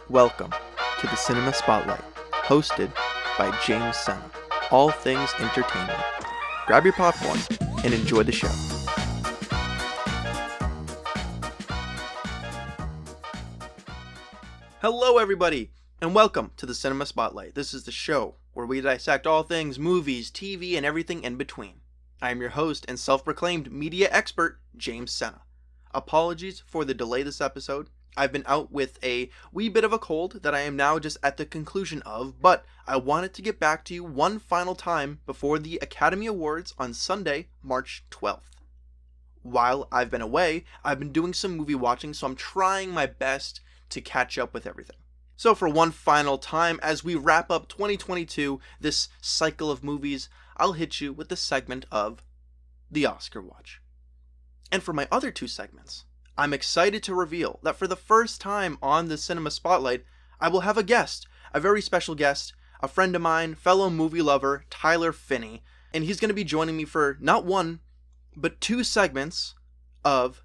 Welcome to the Cinema Spotlight, hosted by James Sena. All things entertainment. Grab your popcorn and enjoy the show. Hello everybody, and welcome to the Cinema Spotlight. This is the show where we dissect all things movies, TV, and everything in between. I am your host and self-proclaimed media expert, James Sena. Apologies for the delay this episode. I've been out with a wee bit of a cold that I am now just at the conclusion of, but I wanted to get back to you one final time before the Academy Awards on Sunday, March 12th. While I've been away, I've been doing some movie watching, so I'm trying my best to catch up with everything. So for one final time, as we wrap up 2022, this cycle of movies, I'll hit you with the segment of the Oscar Watch. And for my other two segments, I'm excited to reveal that for the first time on the Cinema Spotlight, I will have a guest, a very special guest, a friend of mine, fellow movie lover, Tyler Finney, and he's going to be joining me for not one, but two segments of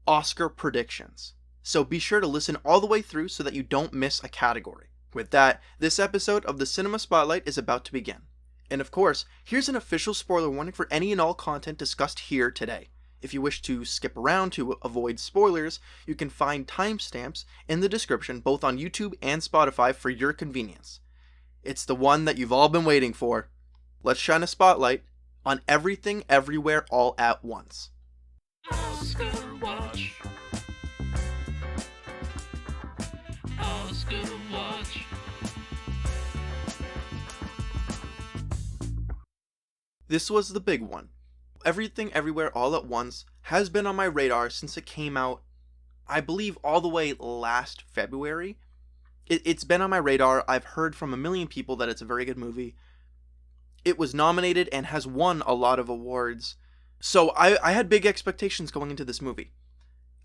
Oscar predictions. So be sure to listen all the way through so that you don't miss a category. With that, this episode of the Cinema Spotlight is about to begin. And of course, here's an official spoiler warning for any and all content discussed here today. If you wish to skip around to avoid spoilers, you can find timestamps in the description both on YouTube and Spotify for your convenience. It's the one that you've all been waiting for. Let's shine a spotlight on everything, everywhere, all at once. Oscar Watch. Oscar Watch. This was the big one. Everything, Everywhere, All at Once has been on my radar since it came out, I believe, all the way last February. It's been on my radar. I've heard from a million people that it's a very good movie. It was nominated and has won a lot of awards. So I had big expectations going into this movie.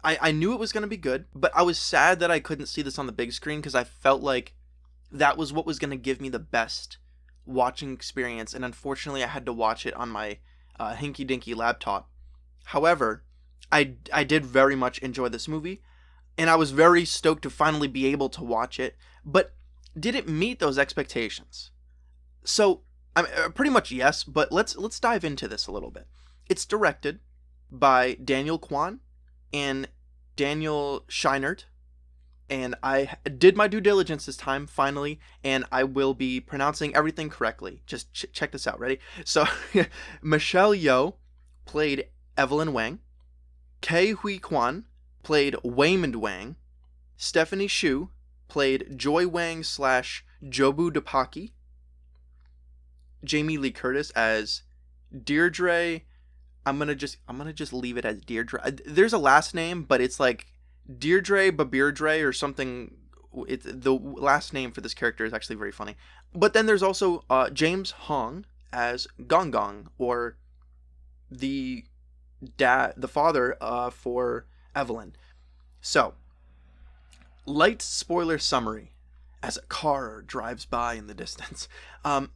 I knew it was going to be good, but I was sad that I couldn't see this on the big screen because I felt like that was what was going to give me the best watching experience, and unfortunately I had to watch it on my hinky-dinky laptop. However, I did very much enjoy this movie, and I was very stoked to finally be able to watch it, but did it meet those expectations? So, pretty much yes, but let's dive into this a little bit. It's directed by Daniel Kwan and Daniel Scheinert, and I did my due diligence this time, finally, and I will be pronouncing everything correctly. Just check this out, ready? So, Michelle Yeoh played Evelyn Wang. Ke Huy Quan played Waymond Wang. Stephanie Hsu played Joy Wang / Jobu Dapaki. Jamie Lee Curtis as Deirdre. I'm gonna just leave it as Deirdre. There's a last name, but it's like Deirdre Babirdre or something. The last name for this character is actually very funny. But then there's also James Hong as Gong Gong, or the father for Evelyn. So, light spoiler summary as a car drives by in the distance.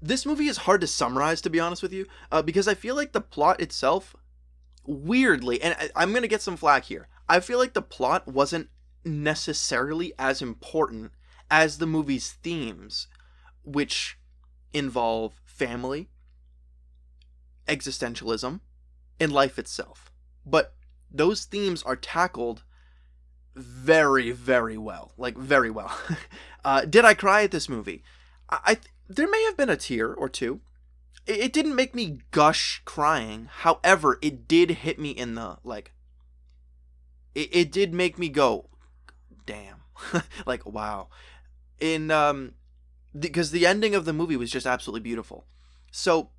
This movie is hard to summarize, to be honest with you, because I feel like the plot itself, weirdly, and I'm going to get some flack here, I feel like the plot wasn't necessarily as important as the movie's themes, which involve family, existentialism, and life itself. But those themes are tackled very, very well. Like, very well. Did I cry at this movie? There may have been a tear or two. It didn't make me gush crying. However, it did hit me in the, like, it did make me go, damn. Like, wow. Because the ending of the movie was just absolutely beautiful. So,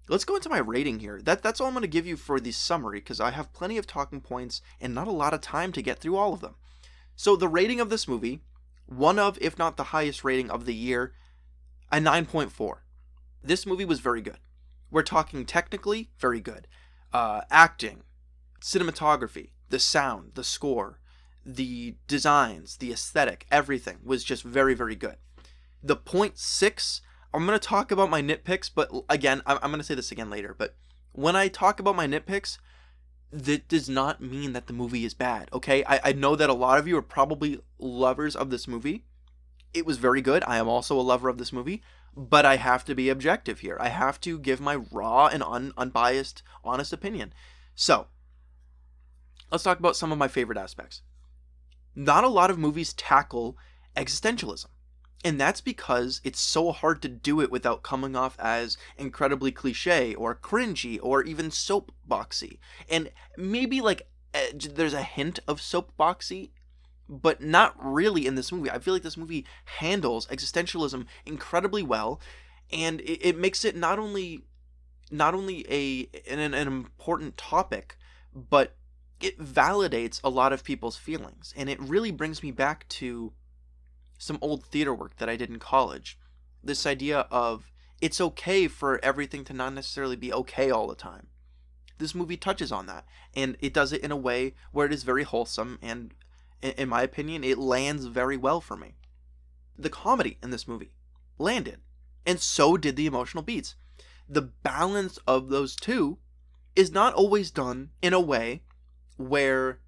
let's go into my rating here. That's all I'm going to give you for the summary, because I have plenty of talking points and not a lot of time to get through all of them. So, the rating of this movie, one of, if not the highest rating of the year, a 9.4. This movie was very good. We're talking technically, very good. Acting, cinematography, the sound, the score, the designs, the aesthetic, everything was just very, very good. The 0.6, I'm going to talk about my nitpicks, but again, I'm going to say this again later, but when I talk about my nitpicks, that does not mean that the movie is bad, okay? I know that a lot of you are probably lovers of this movie, It was very good. I am also a lover of this movie, but I have to be objective here. I have to give my raw and unbiased, honest opinion. So, let's talk about some of my favorite aspects. Not a lot of movies tackle existentialism. And that's because it's so hard to do it without coming off as incredibly cliche or cringy or even soapboxy. And maybe like there's a hint of soapboxy, but not really in this movie. I feel like this movie handles existentialism incredibly well, and it makes it not only an important topic, but it validates a lot of people's feelings. And it really brings me back to some old theater work that I did in college. This idea of it's okay for everything to not necessarily be okay all the time. This movie touches on that, and it does it in a way where it is very wholesome, and in my opinion, it lands very well for me. The comedy in this movie landed, and so did the emotional beats. The balance of those two is not always done in a way where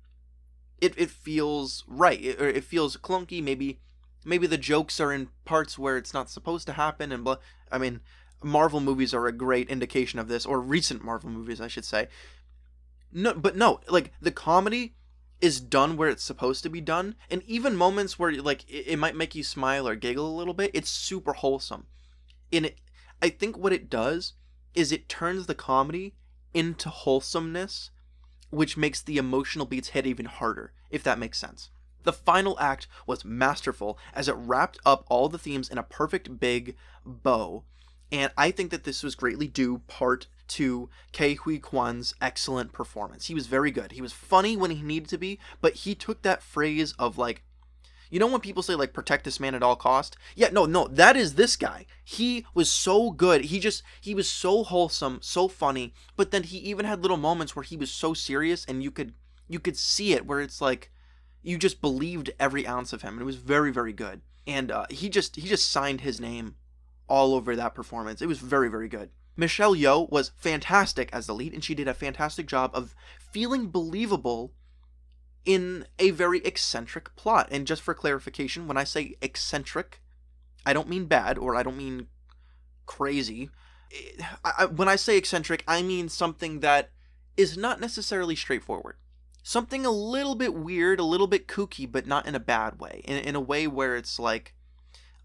it feels right, or it feels clunky. Maybe the jokes are in parts where it's not supposed to happen, and blah. I mean, Marvel movies are a great indication of this, or recent Marvel movies, I should say. No, but no, like the comedy is done where it's supposed to be done, and even moments where like it might make you smile or giggle a little bit, it's super wholesome. And I think what it does is it turns the comedy into wholesomeness, which makes the emotional beats hit even harder, if that makes sense. The final act was masterful as it wrapped up all the themes in a perfect big bow, and I think that this was greatly due part to Ke Huy Quan's excellent performance. He was very good. He was funny when he needed to be, but he took that phrase of like, you know when people say like protect this man at all cost? Yeah, no, that is this guy. He was so good. He was so wholesome, so funny, but then he even had little moments where he was so serious and you could see it where it's like you just believed every ounce of him. And it was very, very good. And he just signed his name all over that performance. It was very, very good. Michelle Yeoh was fantastic as the lead, and she did a fantastic job of feeling believable in a very eccentric plot. And just for clarification, when I say eccentric, I don't mean bad, or I don't mean crazy. When I say eccentric, I mean something that is not necessarily straightforward. Something a little bit weird, a little bit kooky, but not in a bad way. In a way where it's like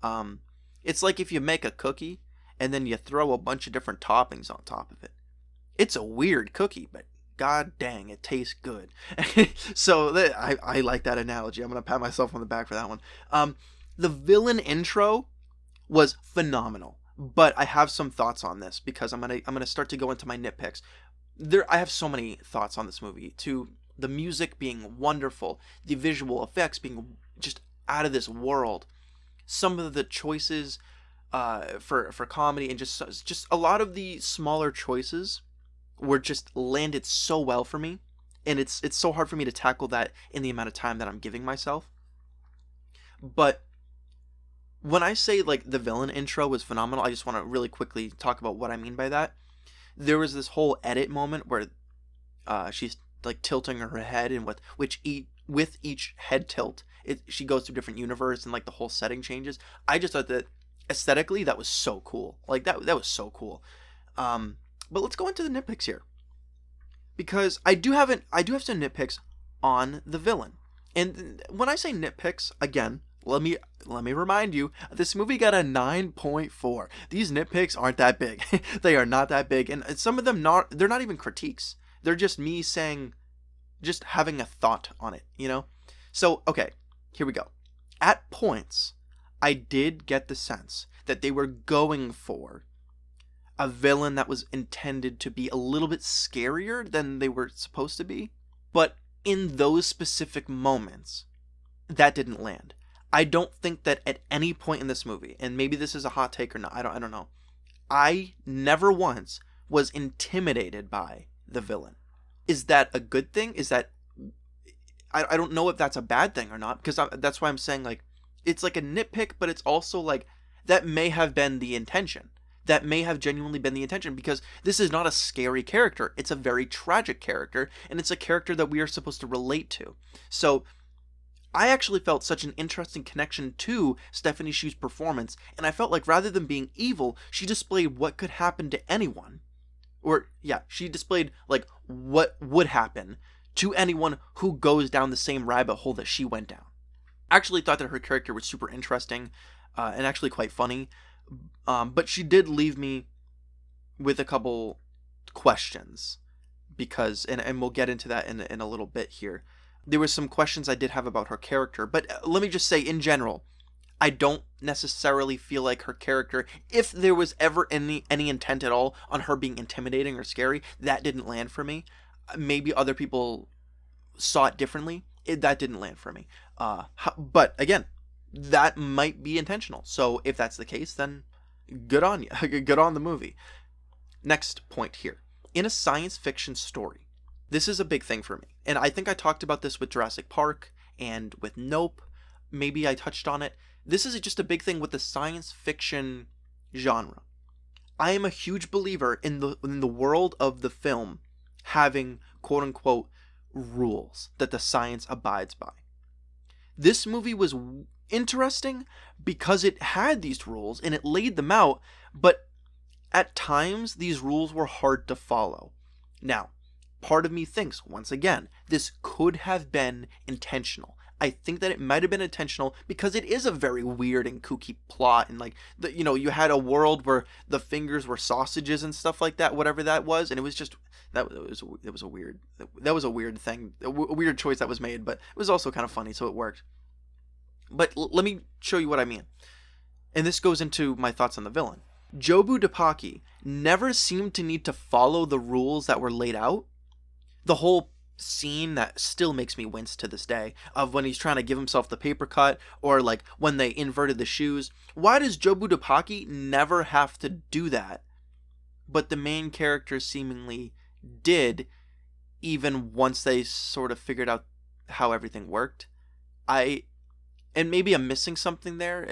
if you make a cookie and then you throw a bunch of different toppings on top of it. It's a weird cookie, but god dang, it tastes good. So I like that analogy. I'm going to pat myself on the back for that one. The villain intro was phenomenal, but I have some thoughts on this because I'm going to start to go into my nitpicks. I have so many thoughts on this movie, to the music being wonderful, the visual effects being just out of this world, some of the choices for comedy, and just a lot of the smaller choices were just landed so well for me, and it's so hard for me to tackle that in the amount of time that I'm giving myself. But when I say like the villain intro was phenomenal, I just want to really quickly talk about what I mean by that. There was this whole edit moment where she's like tilting her head, and with each head tilt, she goes through different universe, and like the whole setting changes. I just thought that aesthetically that was so cool. Like that was so cool. But let's go into the nitpicks here, because I do have some nitpicks on the villain. And when I say nitpicks, again, let me remind you, this movie got a 9.4. These nitpicks aren't that big. They are not that big, and some of them they're not even critiques. They're just me saying, just having a thought on it, you know? So, okay, here we go. At points, I did get the sense that they were going for a villain that was intended to be a little bit scarier than they were supposed to be. But in those specific moments, that didn't land. I don't think that at any point in this movie, and maybe this is a hot take or not, I don't know, I never once was intimidated by the villain. Is that a good thing? Is that... I don't know if that's a bad thing or not, because that's why I'm saying, like, it's like a nitpick, but it's also like, that may have been the intention. That may have genuinely been the intention, because this is not a scary character. It's a very tragic character, and it's a character that we are supposed to relate to. So, I actually felt such an interesting connection to Stephanie Hsu's performance, and I felt like rather than being evil, she displayed what could happen to anyone. Or, yeah, she displayed, like, what would happen to anyone who goes down the same rabbit hole that she went down. I actually thought that her character was super interesting, and actually quite funny, but she did leave me with a couple questions, because, and we'll get into that in a little bit here. There were some questions I did have about her character, but let me just say, in general, I don't necessarily feel like her character, if there was ever any intent at all on her being intimidating or scary, that didn't land for me. Maybe other people saw it differently. That didn't land for me. But again, that might be intentional. So if that's the case, then good on you. Good on the movie. Next point here. In a science fiction story, this is a big thing for me. And I think I talked about this with Jurassic Park and with Nope. Maybe I touched on it. This is just a big thing with the science fiction genre. I am a huge believer in the world of the film having quote unquote rules that the science abides by. This movie was interesting because it had these rules and it laid them out, but at times these rules were hard to follow. Now, part of me thinks, once again, this could have been intentional. I think that it might have been intentional because it is a very weird and kooky plot, and like you had a world where the fingers were sausages and stuff like that, whatever that was, and it was just it was a weird thing, a weird choice that was made, but it was also kind of funny, so it worked. But let me show you what I mean, and this goes into my thoughts on the villain. Jobu Dupaki never seemed to need to follow the rules that were laid out. The whole scene that still makes me wince to this day, of when he's trying to give himself the paper cut, or like when they inverted the shoes. Why does Jobu Dupaki never have to do that, but the main character seemingly did, even once they sort of figured out how everything worked? And maybe I'm missing something there.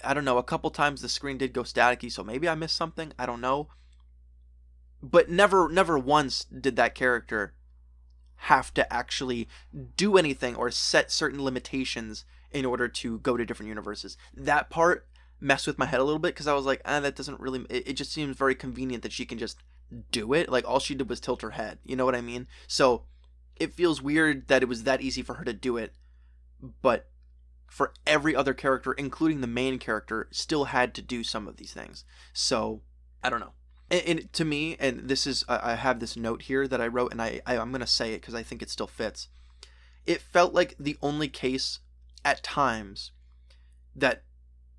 I don't know, a couple times the screen did go staticky, so maybe I missed something, I don't know. But never once did that character have to actually do anything or set certain limitations in order to go to different universes. That part messed with my head a little bit, because I was like, that doesn't really, it just seems very convenient that she can just do it. Like, all she did was tilt her head, you know what I mean? So it feels weird that it was that easy for her to do it, but for every other character, including the main character, still had to do some of these things. So I don't know. And to me, and this is, I have this note here that I wrote, and I'm going to say it because I think it still fits. It felt like the only case at times that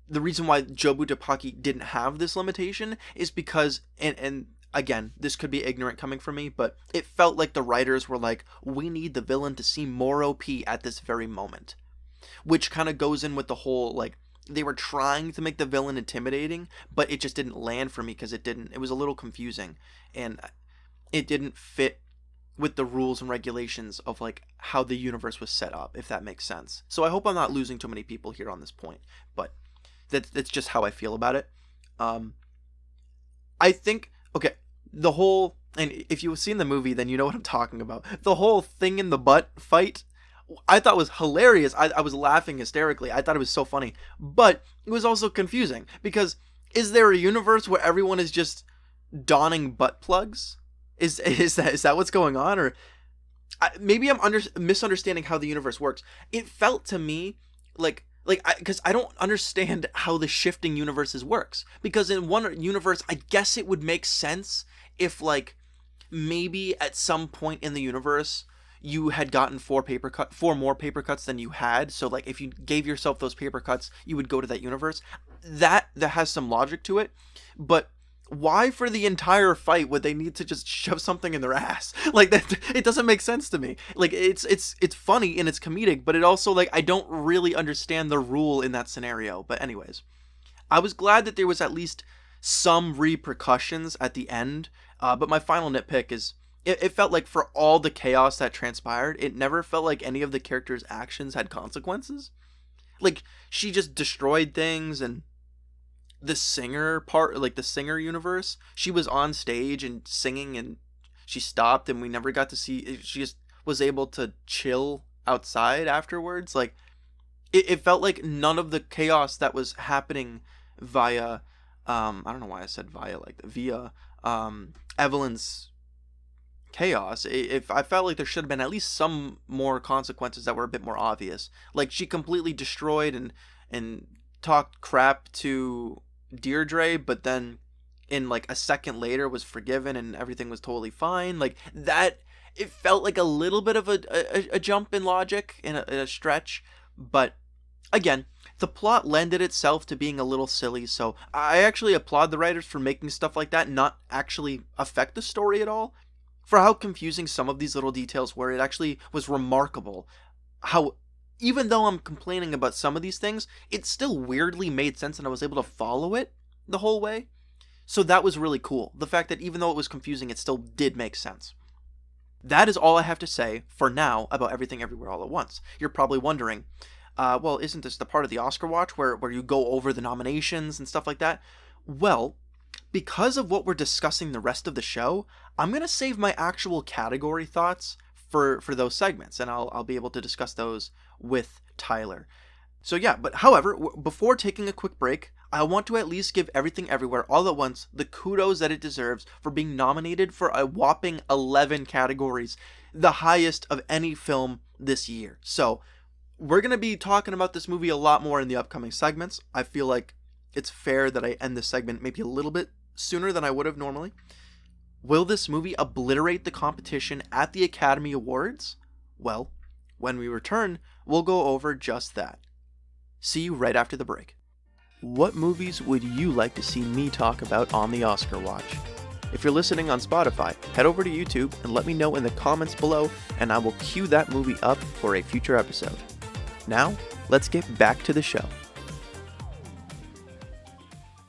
the reason why Jobu Dupaki didn't have this limitation is because, and again, this could be ignorant coming from me, but it felt like the writers were like, we need the villain to seem more OP at this very moment. Which kind of goes in with the whole, like, they were trying to make the villain intimidating, but it just didn't land for me because it was a little confusing, and it didn't fit with the rules and regulations of like how the universe was set up, if that makes sense. So I hope I'm not losing too many people here on this point, but that's just how I feel about it. I think, okay, the whole, and if you've seen the movie, then you know what I'm talking about. The whole thing in the butt fight, I thought was hilarious. I was laughing hysterically. I thought it was so funny. But it was also confusing, because is there a universe where everyone is just donning butt plugs? Is that what's going on? Or maybe I'm misunderstanding how the universe works. It felt to me like because I don't understand how the shifting universes works. Because in one universe, I guess it would make sense if, like, maybe at some point in the universe you had gotten four more paper cuts than you had. So like if you gave yourself those paper cuts, you would go to that universe. That has some logic to it. But why for the entire fight would they need to just shove something in their ass? Like, that, it doesn't make sense to me. Like, it's funny and it's comedic, but it also, like, I don't really understand the rule in that scenario. But anyways, I was glad that there was at least some repercussions at the end. But my final nitpick is, it felt like for all the chaos that transpired, it never felt like any of the characters' actions had consequences. Like, she just destroyed things, and the singer part, like the singer universe, she was on stage and singing, and she stopped, and we never got to see, she just was able to chill outside afterwards. Like it felt like none of the chaos that was happening via I don't know why I said via like via Evelyn's chaos. If I felt like there should have been at least some more consequences that were a bit more obvious. Like she completely destroyed and talked crap to Deirdre, but then in like a second later was forgiven and everything was totally fine. Like that, it felt like a little bit of a jump in logic in a stretch, but again, the plot lended itself to being a little silly, so I actually applaud the writers for making stuff like that not actually affect the story at all. For how confusing some of these little details were, it actually was remarkable how, even though I'm complaining about some of these things, it still weirdly made sense and I was able to follow it the whole way. So that was really cool. The fact that even though it was confusing, it still did make sense. That is all I have to say for now about Everything Everywhere All at Once. You're probably wondering, well, isn't this the part of the Oscar watch where you go over the nominations and stuff like that? Well, because of what we're discussing the rest of the show, I'm going to save my actual category thoughts for those segments, and I'll be able to discuss those with Tyler. So yeah, but however, before taking a quick break, I want to at least give Everything Everywhere All at Once the kudos that it deserves for being nominated for a whopping 11 categories, the highest of any film this year. So, we're going to be talking about this movie a lot more in the upcoming segments. I feel like it's fair that I end this segment maybe a little bit sooner than I would have normally. Will this movie obliterate the competition at the Academy Awards? Well, when we return, we'll go over just that. See you right after the break. What movies would you like to see me talk about on the Oscar Watch? If you're listening on Spotify, head over to YouTube and let me know in the comments below, and I will cue that movie up for a future episode. Now, let's get back to the show.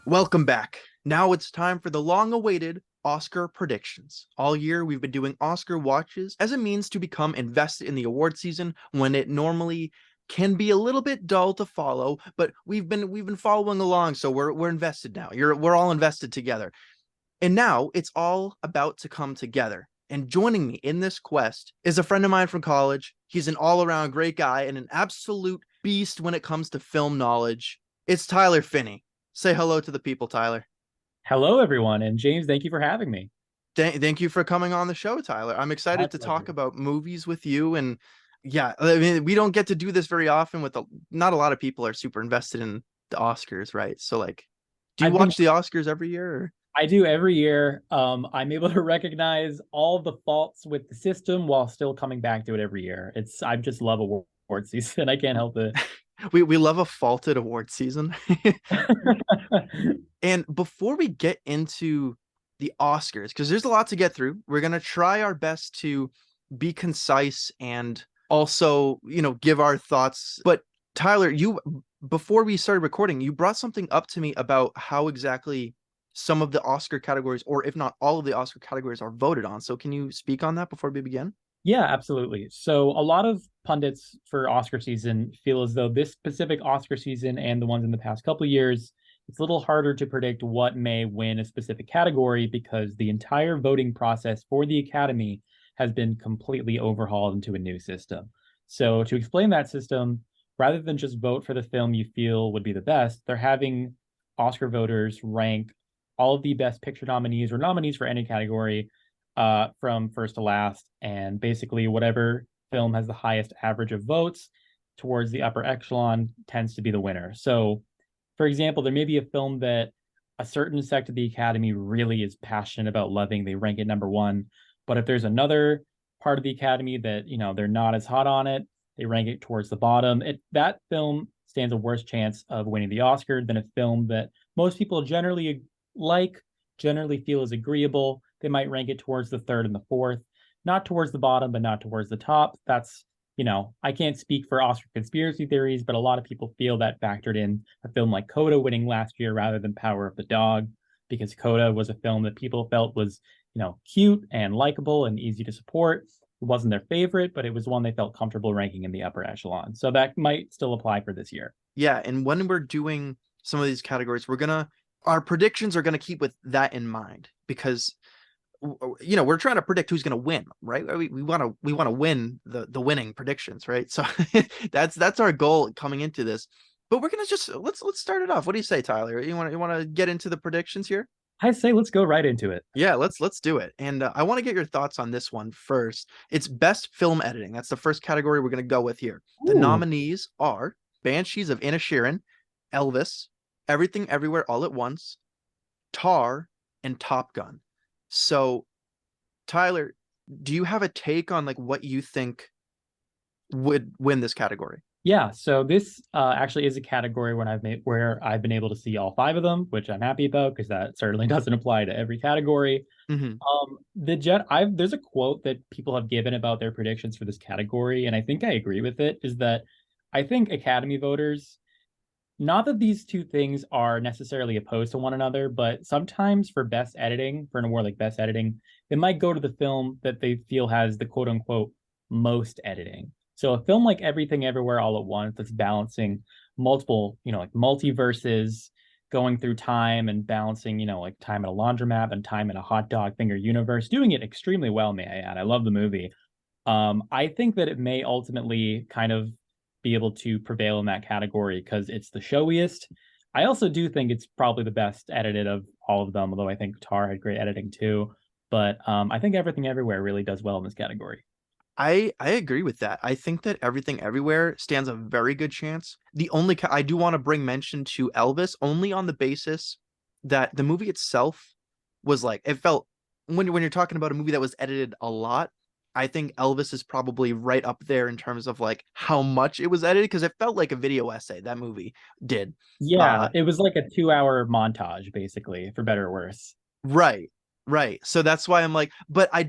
Welcome back. Now it's time for the long-awaited Oscar predictions. All year we've been doing Oscar watches as a means to become invested in the award season when it normally can be a little bit dull to follow, but we've been following along, so we're invested now. We're all invested together. And now it's all about to come together. And joining me in this quest is a friend of mine from college. He's an all-around great guy and an absolute beast when it comes to film knowledge. It's Tyler Finney. Say hello to the people, Tyler. Hello, everyone. And James, thank you for having me. Thank you for coming on the show, Tyler. I'm My excited to talk pleasure. about movies with you. And yeah, I mean, we don't get to do this very often not a lot of people are super invested in the Oscars, right? So like, do you I've been, watch the Oscars every year? Or? I do every year. I'm able to recognize all the faults with the system while still coming back to it every year. I just love award season. I can't help it. We love a faulted award season. And before we get into the Oscars, because there's a lot to get through, we're gonna try our best to be concise and also, give our thoughts. But Tyler, you before we started recording, you brought something up to me about how exactly some of the Oscar categories, or if not all of the Oscar categories, are voted on. So can you speak on that before we begin? Yeah, absolutely. So a lot of pundits for Oscar season feel as though this specific Oscar season and the ones in the past couple of years, it's a little harder to predict what may win a specific category because the entire voting process for the Academy has been completely overhauled into a new system. So to explain that system, rather than just vote for the film you feel would be the best, they're having Oscar voters rank all of the best picture nominees or nominees for any category from first to last, and basically whatever film has the highest average of votes towards the upper echelon tends to be the winner. So, for example, there may be a film that a certain sect of the Academy really is passionate about loving, they rank it number one. But if there's another part of the Academy that they're not as hot on it, they rank it towards the bottom. That film stands a worse chance of winning the Oscar than a film that most people generally like, generally feel is agreeable. They might rank it towards the third and the fourth, not towards the bottom, but not towards the top. That's, I can't speak for Oscar conspiracy theories, but a lot of people feel that factored in a film like Coda winning last year rather than Power of the Dog, because Coda was a film that people felt was, cute and likable and easy to support. It wasn't their favorite, but it was one they felt comfortable ranking in the upper echelon. So that might still apply for this year. Yeah, and when we're doing some of these categories, our predictions are gonna keep with that in mind because we're trying to predict who's going to win, right? We want to win the winning predictions, right? So that's our goal coming into this. But we're gonna just let's start it off. What do you say, Tyler? You want to get into the predictions here? I say let's go right into it. Yeah, let's do it. And I want to get your thoughts on this one first. It's best film editing. That's the first category we're going to go with here. The Ooh. nominees are Banshees of Inisherin, Elvis, Everything Everywhere All at Once, Tar, and Top Gun. So, Tyler, do you have a take on like what you think would win this category? Yeah, so this actually is a category where I've been able to see all five of them, which I'm happy about because that certainly doesn't apply to every category. Mm-hmm. There's a quote that people have given about their predictions for this category, and I think I agree with it, is that I think Academy voters, not that these two things are necessarily opposed to one another, but sometimes for best editing, for an award like best editing, they might go to the film that they feel has the quote unquote most editing. So a film like Everything Everywhere All at Once that's balancing multiple, like multiverses, going through time and balancing, like time in a laundromat and time in a hot dog finger universe, doing it extremely well, may I add. I love the movie. I think that it may ultimately kind of be able to prevail in that category because it's the showiest. I also do think it's probably the best edited of all of them, although I think Tar had great editing too. But I think Everything Everywhere really does well in this category. I agree with that. I think that Everything Everywhere stands a very good chance. The only I do want to bring mention to Elvis only on the basis that the movie itself was like it felt when you're talking about a movie that was edited a lot, I think Elvis is probably right up there in terms of like how much it was edited because it felt like a video essay that movie did. Yeah, Uh it was like a 2 hour montage, basically, for better or worse. right. Right. So that's why I'm like, but I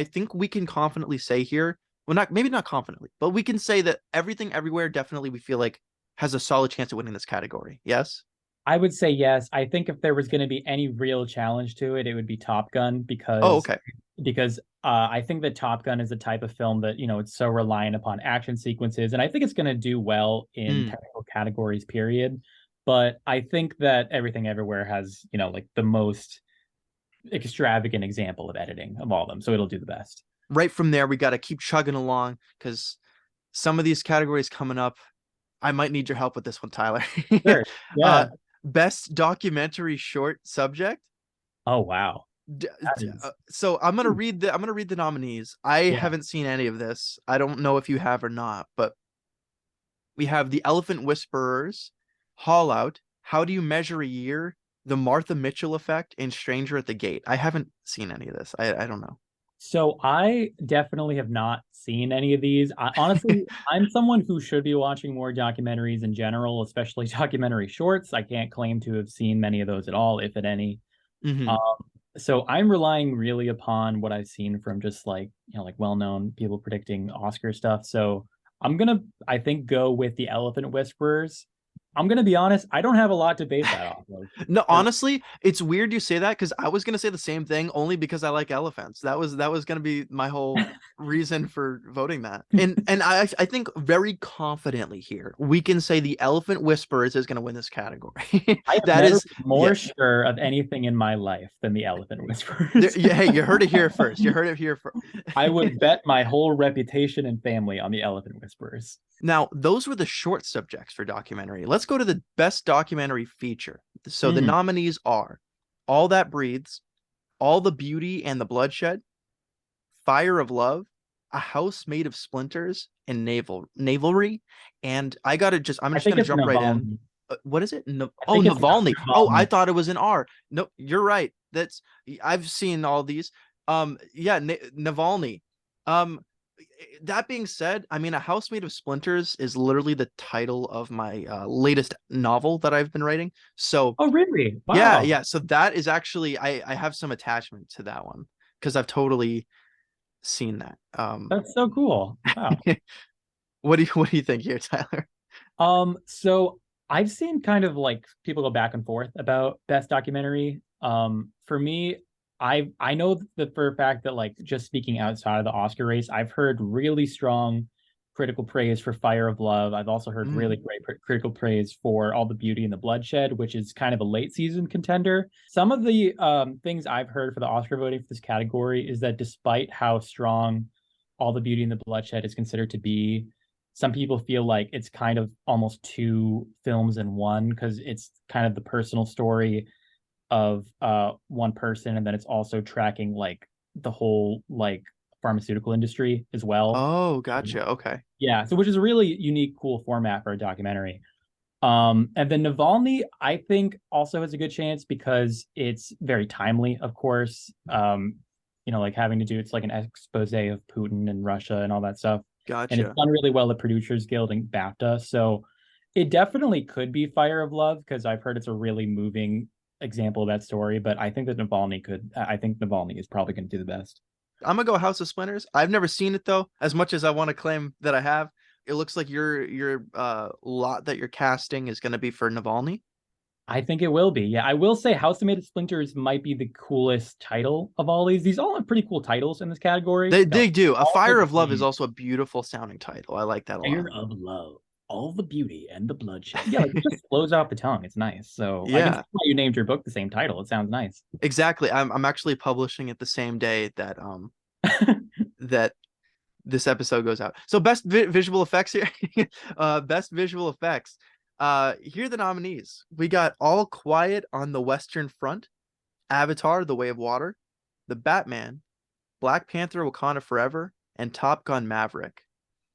think we can confidently say here, well, not maybe not confidently, but we can say that Everything Everywhere definitely we feel like has a solid chance of winning this category. Yes. I would say yes. I think if there was going to be any real challenge to it, it would be Top Gun Oh, because okay. I think that Top Gun is the type of film that it's so reliant upon action sequences, and I think it's going to do well in Mm. technical categories. Period. But I think that Everything Everywhere has like the most extravagant example of editing of all of them, so it'll do the best. Right from there, we got to keep chugging along because some of these categories coming up, I might need your help with this one, Tyler. Sure. uh, Yeah. best documentary short subject. Oh wow, D- that is. so I'm gonna read the nominees. I Yeah. haven't seen any of this. I don't know if you have or not, but we have The Elephant Whisperers, Haul Out, How Do You Measure a Year, The Martha Mitchell Effect, and Stranger at the Gate. I haven't seen any of this. I don't know. So I definitely have not seen any of these. Honestly, I'm someone who should be watching more documentaries in general, especially documentary shorts. I can't claim to have seen many of those at all, if at any. Hmm. Um, so I'm relying really upon what I've seen from just like, like well-known people predicting Oscar stuff. So I think, go with the Elephant Whisperers. I'm gonna be honest, I don't have a lot to base that off of. No, 'Cause- honestly, it's weird you say that because I was gonna say the same thing only because I like elephants. That was gonna be my whole reason for voting that. And I think very confidently here we can say the Elephant Whisperers is gonna win this category. I have That never is, been yeah. more sure of anything in my life than the Elephant There, Whisperers. yeah, hey, you heard it here first. You heard it here first. I would bet my whole reputation and family on the Elephant Whisperers. Now, those were the short subjects for documentary. Let's go to the best documentary feature. So the Mm. nominees are All That Breathes, All the Beauty and the Bloodshed, Fire of Love, A House Made of Splinters, and Navalry. And I'm I just think gonna it's jump right in. Navalny. What is it? No, I oh, think it's Navalny. Oh, I Navalny. thought it was an R. No, you're right. I've seen all these. Yeah, Navalny. Um, that being said, I mean, A House Made of Splinters is literally the title of my latest novel that I've been writing. So Oh, really? yeah, Wow. yeah. So that is actually I have some attachment to that one because I've totally seen that. That's so cool. Wow. What do you think here, Tyler? So I've seen kind of like people go back and forth about best documentary. For me, I know that for a fact that like just speaking outside of the Oscar race, I've heard really strong critical praise for Fire of Love. I've also heard really Mm. great critical praise for All the Beauty and the Bloodshed, which is kind of a late season contender. Some of the things I've heard for the Oscar voting for this category is that despite how strong All the Beauty and the Bloodshed is considered to be, some people feel like it's kind of almost two films in one because it's kind of the personal story of one person, and then it's also tracking like the whole like pharmaceutical industry as well. Oh, gotcha. Okay. Yeah, so which is a really unique, cool format for a documentary. And then Navalny, I think, also has a good chance because it's very timely, of course. Like having to do it's like an expose of Putin and Russia and all that stuff. And it's Gotcha. done really well at Producers Guild and BAFTA. So it definitely could be Fire of Love because I've heard it's a really moving example of that story. But I think Navalny is probably going to do the best. I'm gonna go House of Splinters. I've never seen it though, as much as I want to claim that I have. It looks like your lot that you're casting is gonna be for Navalny. I think it will be. Yeah, I will say House of Made of Splinters might be the coolest title of all these. These all have pretty cool titles in this category. They do. A All Fire the of Love is same. also a beautiful sounding title. I like that a lot. Fire of Love, all the beauty and the bloodshed. Yeah, like it just flows off the tongue. It's nice. So I can see Yeah, why you named your book the same title. It sounds nice. exactly. I'm actually publishing it the same day that this episode goes out. So best visual effects here. Best visual effects. Here are the nominees. We got All Quiet on the Western Front, Avatar: The Way of Water, The Batman, Black Panther: Wakanda Forever, and Top Gun: Maverick.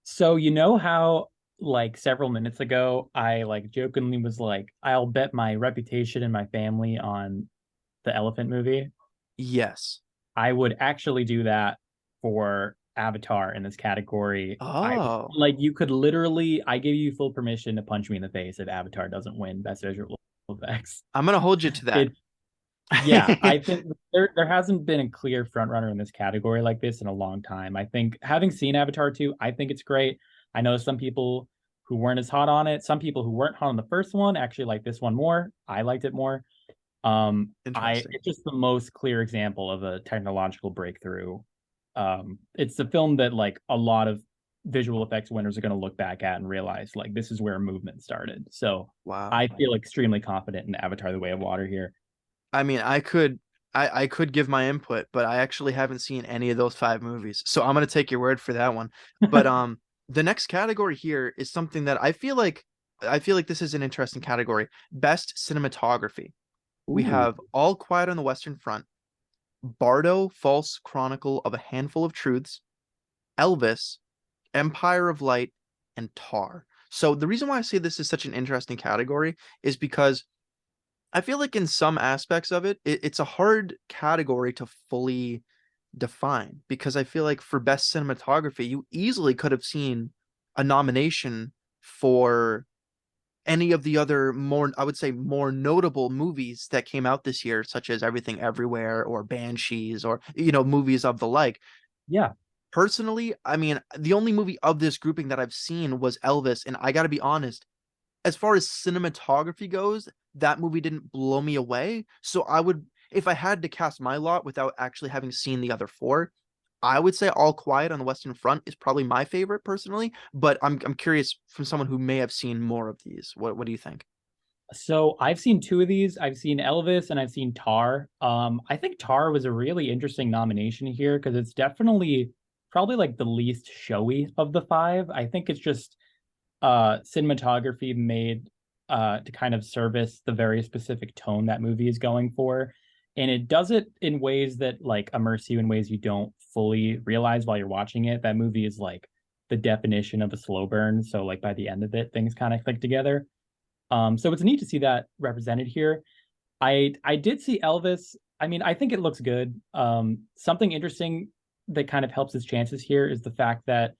So you know how like several minutes ago I like jokingly was like, I'll bet my reputation and my family on the elephant movie. Yes. I would actually do that for Avatar in this category. I Oh, like you could literally I give you full permission to punch me in the face if Avatar doesn't win Best Visual Effects. I'm gonna hold you to that. It yeah, I think there hasn't been a clear front runner in this category like this in a long time. I think having seen Avatar 2, I think it's great. I know some people who weren't as hot on it. Some people who weren't hot on the first one actually like this one more. I liked it more. I Interesting. it's just the most clear example of a technological breakthrough. It's the film that like a lot of visual effects winners are going to look back at and realize like this is where movement started. So Wow. I feel extremely confident in Avatar: The Way of Water here. I mean, I could give my input, but I actually haven't seen any of those five movies. So I'm gonna take your word for that one. But the next category here is something that I feel like this is an interesting category. Best cinematography. We Ooh. have All Quiet on the Western Front, Bardo: False Chronicle of a Handful of Truths, Elvis, Empire of Light, and Tar. So the reason why I say this is such an interesting category is because I feel like in some aspects of it's a hard category to fully define because I feel like for best cinematography, you easily could have seen a nomination for any of the other more, I would say, more notable movies that came out this year, such as Everything Everywhere or Banshees or, movies of the like. Yeah. Personally, I mean, the only movie of this grouping that I've seen was Elvis, and I got to be honest, as far as cinematography goes, that movie didn't blow me away. So if I had to cast my lot without actually having seen the other four, I would say All Quiet on the Western Front is probably my favorite personally. But I'm curious from someone who may have seen more of these. What do you think? So I've seen two of these. I've seen Elvis and I've seen Tar. I think Tar was a really interesting nomination here because it's definitely probably like the least showy of the five. I think it's just cinematography made to kind of service the very specific tone that movie is going for. And it does it in ways that like immerse you in ways you don't fully realize while you're watching it. That movie is like the definition of a slow burn. So like by the end of it, things kind of click together. So it's neat to see that represented here. I did see Elvis. I mean, I think it looks good. Something interesting that kind of helps his chances here is the fact that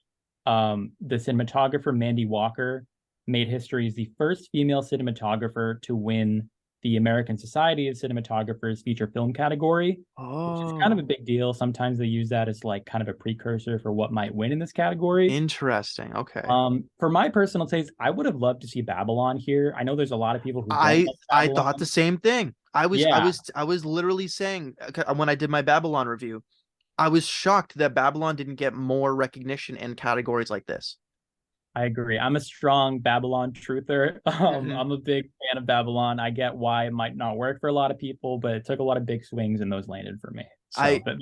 the cinematographer Mandy Walker made history as the first female cinematographer to win the American Society of Cinematographers feature film category, which is kind of a Oh, big deal. Sometimes they use that as like kind of a precursor for what might win in this category. interesting. Okay. For my personal taste, I would have loved to see Babylon here. I know there's a lot of people who don't I like I thought the Babylon. same thing. I was I Yeah, was I was literally saying when I did my Babylon review, I was shocked that Babylon didn't get more recognition in categories like this. I agree. I'm a strong Babylon truther. Hmm. I'm a big fan of Babylon. I get why it might not work for a lot of people, but it took a lot of big swings and those landed for me. So, I but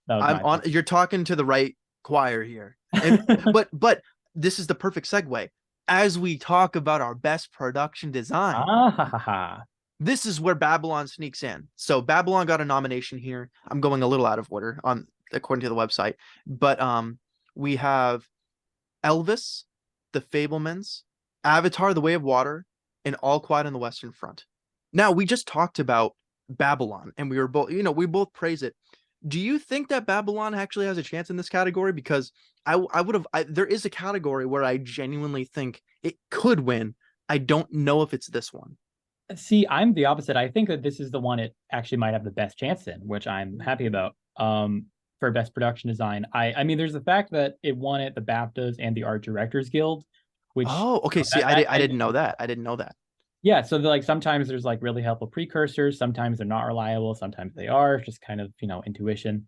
that was I'm my on. pick. You're talking to the right choir here, and but this is the perfect segue. As we talk about our best production design, Ah, ha, ha, ha. this is where Babylon sneaks in. So Babylon got a nomination here. I'm going a little out of order on according to the website, but we have Elvis, The Fablemans, Avatar: The Way of Water, and All Quiet on the Western Front. Now, we just talked about Babylon and we were both, we both praise it. Do you think that Babylon actually has a chance in this category? Because I would have, there is a category where I genuinely think it could win. I don't know if it's this one. See, I'm the opposite. I think that this is the one it actually might have the best chance in, which I'm happy about. For best production design, I mean, there's the fact that it won at the BAFTAs and the Art Directors Guild, which Oh, okay. See, that that I didn't know that. I didn't know that. yeah. So like sometimes there's like really helpful precursors, sometimes they're not reliable, sometimes they are just kind of intuition.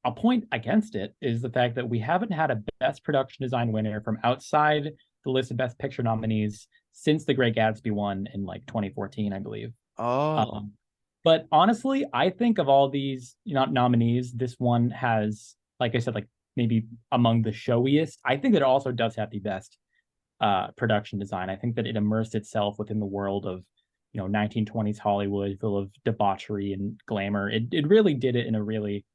A point against it is the fact that we haven't had a best production design winner from outside the list of best picture nominees since The Great Gatsby won in like 2014, I believe. Oh, Um, but honestly, I think of all these nominees, this one has, like I said, like maybe among the showiest. I think that it also does have the best production design. I think that it immersed itself within the world of 1920s Hollywood, full of debauchery and glamour. It really did it in a really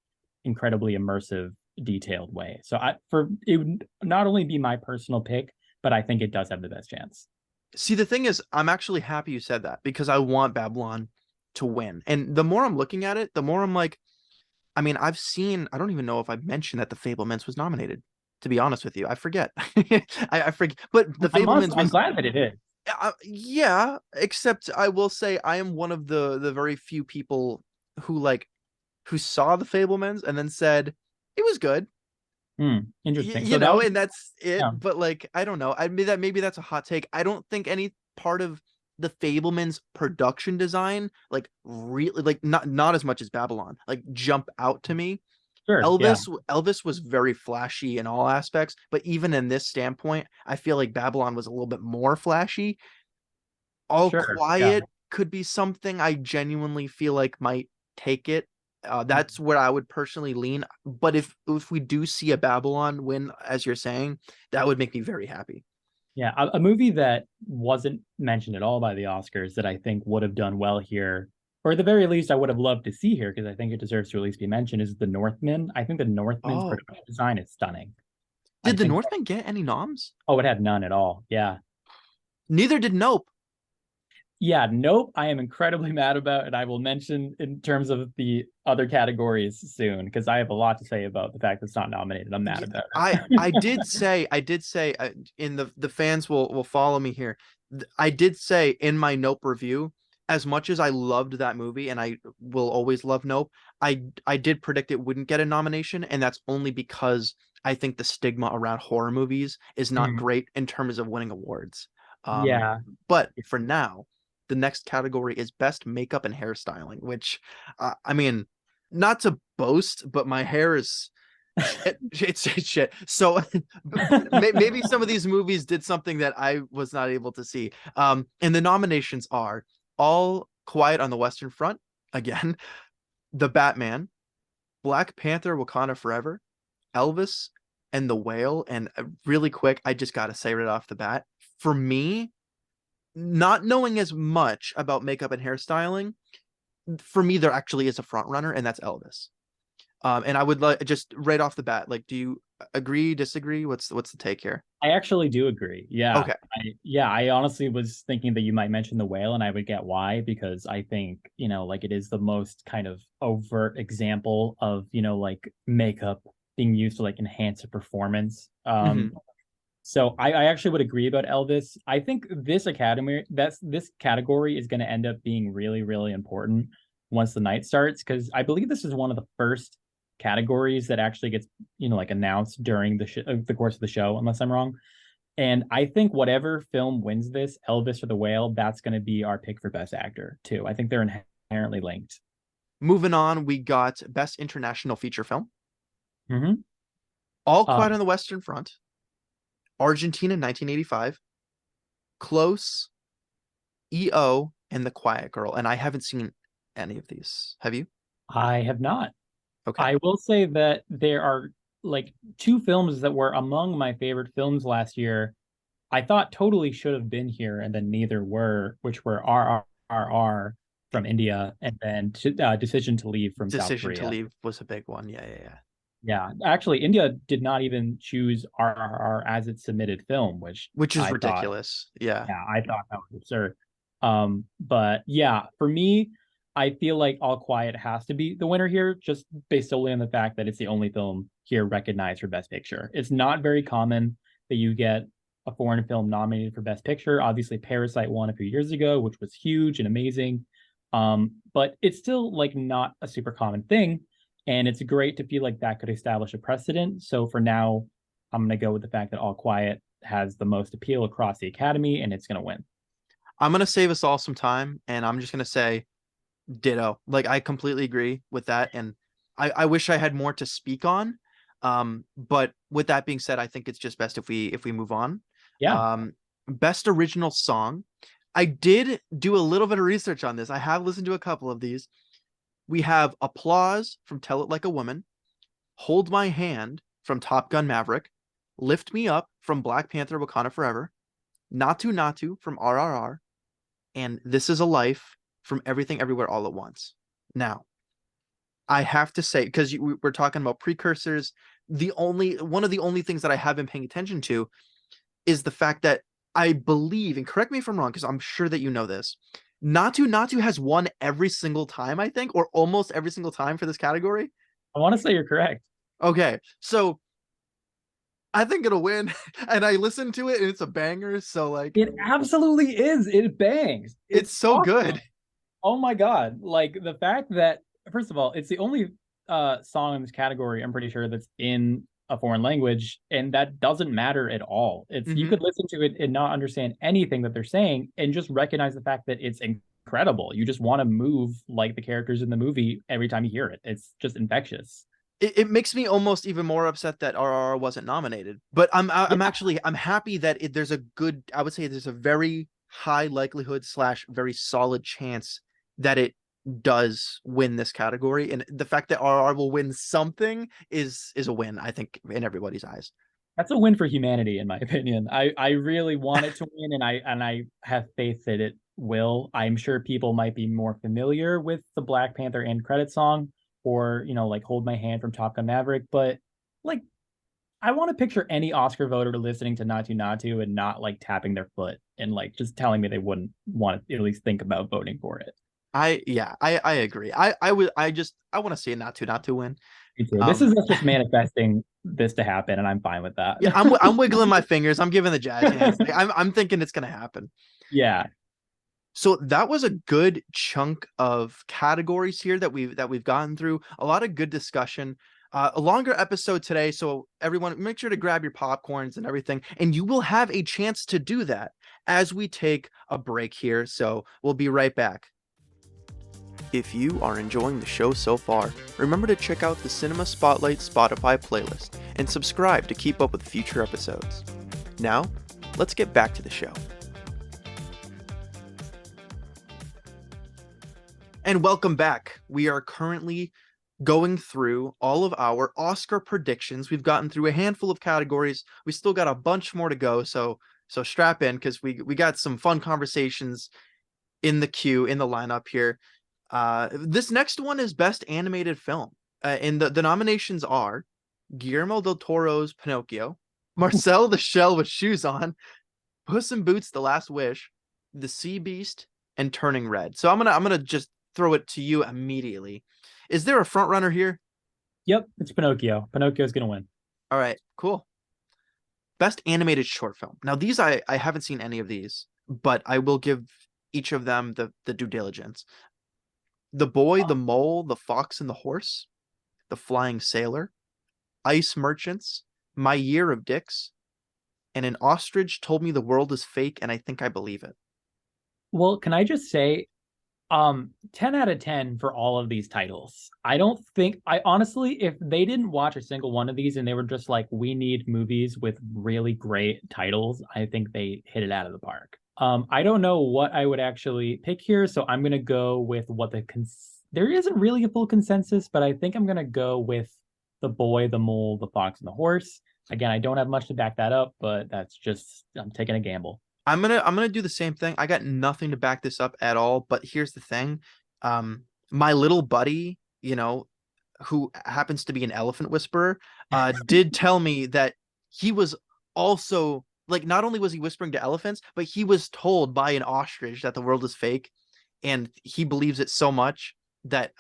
incredibly immersive, detailed way. So for it would not only be my personal pick, but I think it does have the best chance. see, the thing is, I'm actually happy you said that because I want Babylon to win. And the more I'm looking at it, the more I'm like, I mean, I don't even know if I mentioned that The Fablemans was nominated, to be honest with you. I forget. I forget. But The Fablemans I'm was, glad that it is. yeah, except I will say I am one of the very few people who who saw The Fablemans and then said it was good. Interesting. So that was And that's it. yeah, But I don't know. I mean that maybe that's a hot take. I don't think any part of the Fablemans production design really not as much as Babylon jump out to me. sure, yeah, Elvis was very flashy in all aspects, but even in this standpoint, I feel like Babylon was a little bit more flashy. All sure, yeah. Quiet could be something I genuinely feel like might take it. That's where I would personally lean. But if we do see a Babylon win, as you're saying, that would make me very happy. Yeah, a movie that wasn't mentioned at all by the Oscars that I think would have done well here, or at the very least, I would have loved to see here because I think it deserves to at least be mentioned, is The Northman. I think The Northman's Oh, production design is stunning. I did the think, Northman get any noms? oh, it had none at all. Yeah. Neither did Nope. Yeah, nope. I am incredibly mad about, and I will mention in terms of the other categories soon because I have a lot to say about the fact that it's not nominated. I'm mad Yeah, about I it. did say in the fans will follow me here. I did say in my Nope review, as much as I loved that movie and I will always love Nope, I did predict it wouldn't get a nomination, and that's only because I think the stigma around horror movies is not Hmm. great in terms of winning awards. Um, Yeah. but for now, the next category is best makeup and hairstyling, which I mean, not to boast, but my hair is shit. It's shit. So maybe some of these movies did something that I was not able to see. And the nominations are All Quiet on the Western Front, again, The Batman, Black Panther: Wakanda Forever, Elvis, and The Whale. And really quick, I just got to say right off the bat, for me, not knowing as much about makeup and hairstyling, for me, there actually is a front runner, and that's Elvis. And I would like just right off the bat, do you agree, disagree? What's the take here? I actually do agree. Yeah. Okay. I honestly was thinking that you might mention the whale and I would get why, because I think, like it is the most kind of overt example of, like makeup being used to like enhance a performance. Hmm. So I actually would agree about Elvis. I think this category is going to end up being really, really important once the night starts, because I believe this is one of the first categories that actually gets, like announced during the course of the show, unless I'm wrong. And I think whatever film wins this, Elvis or The Whale, that's going to be our pick for Best Actor too. I think they're inherently linked. Moving on, we got Best International Feature Film, Mm-hmm. All Uh, Quiet on the Western Front, Argentina 1985, Close, EO, and The Quiet Girl. And I haven't seen any of these. Have you? I have not. Okay. I will say that there are like two films that were among my favorite films last year. I thought totally should have been here, and then neither were, which were RRR from India and then Decision to Leave from South Decision to Korea. Leave was a big one. Yeah, yeah, yeah. Yeah, actually, India did not even choose RRR as its submitted film, which Which is I thought, ridiculous. Yeah. yeah, I thought that was absurd. But yeah, for me, I feel like All Quiet has to be the winner here, just based solely on the fact that it's the only film here recognized for Best Picture. It's not very common that you get a foreign film nominated for Best Picture. Obviously, Parasite won a few years ago, which was huge and amazing. But it's still like not a super common thing. And it's great to feel like that could establish a precedent. So for now, I'm going to go with the fact that All Quiet has the most appeal across the Academy and it's going to win. I'm gonna save us all some time, and I'm just gonna say ditto. Like I completely agree with that, and I wish I had more to speak on. But with that being said, I think it's just best if we move on. Yeah. Um, Best original song. I did do a little bit of research on this. I have listened to a couple of these. We have Applause from Tell It Like a Woman, Hold My Hand from Top Gun Maverick, Lift Me Up from Black Panther Wakanda Forever, Natu Natu from RRR, and This Is a Life from Everything Everywhere All at Once. Now, I have to say, because we're talking about precursors, the only one of the only things that I have been paying attention to is the fact that I believe, and correct me if I'm wrong, because I'm sure that you know this, Natu Natu has won every single time, I think, or almost every single time for this category. I want to say you're correct. Okay, so I think it'll win, and I listened to it, and it's a banger. So like, It absolutely is. It bangs. it's It's so awesome. good. Oh my God. Like the fact that, first of all, it's the only song in this category, I'm pretty sure, that's in a foreign language, and that doesn't matter at all. It's you Hmm. could listen to it and not understand anything that they're saying and just recognize the fact that it's incredible. You just want to move like the characters in the movie every time you hear it. It's just infectious. It makes me almost even more upset that RRR wasn't nominated. But I'm Yeah, actually I'm happy that there's a good, I would say there's a very high likelihood slash very solid chance that it does win this category, and the fact that RRR will win something is a win, I think, in everybody's eyes. that's a win for humanity, in my opinion. I really want it to win, and I have faith that it will. I'm sure people might be more familiar with the Black Panther end credit song, or like "Hold My Hand" from Top Gun Maverick, but like I want to picture any Oscar voter listening to Natu Natu and not like tapping their foot and like just telling me they wouldn't want to at least think about voting for it. I agree. I would I want to see it not to win. Me too. This is Um us just manifesting this to happen, and I'm fine with that. yeah, I'm wiggling my fingers. I'm giving the jazz hands. Like, I'm thinking it's gonna happen. Yeah. So that was a good chunk of categories here that we've gotten through. A lot of good discussion. A longer episode today, so everyone make sure to grab your popcorns and everything, and you will have a chance to do that as we take a break here. So we'll be right back. If you are enjoying the show so far, remember to check out the Cinema Spotlight Spotify playlist and subscribe to keep up with future episodes. Now, let's get back to the show. And welcome back. We are currently going through all of our Oscar predictions. We've gotten through a handful of categories. We still got a bunch more to go, so strap in because we got some fun conversations in the queue in the lineup here. This next one is Best Animated Film. And the nominations are Guillermo del Toro's Pinocchio, Marcel the Shell with Shoes On, Puss in Boots: The Last Wish, The Sea Beast, and Turning Red. So I'm gonna just throw it to you immediately. Is there a front runner here? Yep, it's Pinocchio. Pinocchio's gonna win. All right, cool. Best Animated Short Film. Now these I haven't seen any of these, but I will give each of them the due diligence. The Boy, the Mole, the Fox, and the Horse, The Flying Sailor, Ice Merchants, My Year of Dicks, and An Ostrich Told Me the World is Fake and I Think I Believe It. Well, can I just say 10 out of 10 for all of these titles. I don't think I honestly, if they didn't watch a single one of these and they were just like, we need movies with really great titles, I think they hit it out of the park. I don't know what I would actually pick here, so I'm gonna go with what there isn't really a full consensus, but I think I'm gonna go with the boy, the mole, the fox, and the horse. Again, I don't have much to back that up, but that's just I'm taking a gamble. I'm gonna do the same thing. I got nothing to back this up at all, but here's the thing. My little buddy, who happens to be an elephant whisperer, did tell me that he was also like not only was he whispering to elephants, but he was told by an ostrich that the world is fake, and he believes it so much that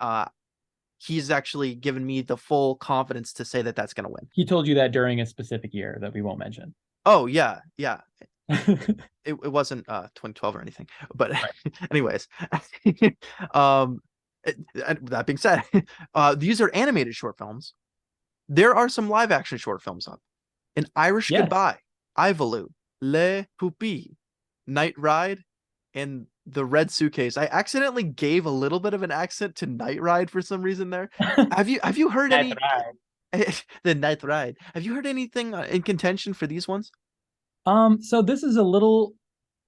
he's actually given me the full confidence to say that that's gonna win. He told you that during a specific year that we won't mention. Oh yeah, yeah. It wasn't 2012 or anything, but Right. anyways, um that being said, these are animated short films. There are some live action short films up. An Irish Yes. Goodbye, Ivaloo, Le Poupée, Night Ride, and The Red Suitcase. I accidentally gave a little bit of an accent to Night Ride for some reason there. Have you heard That's any right. the Night Ride? Have you heard anything in contention for these ones? So this is a little,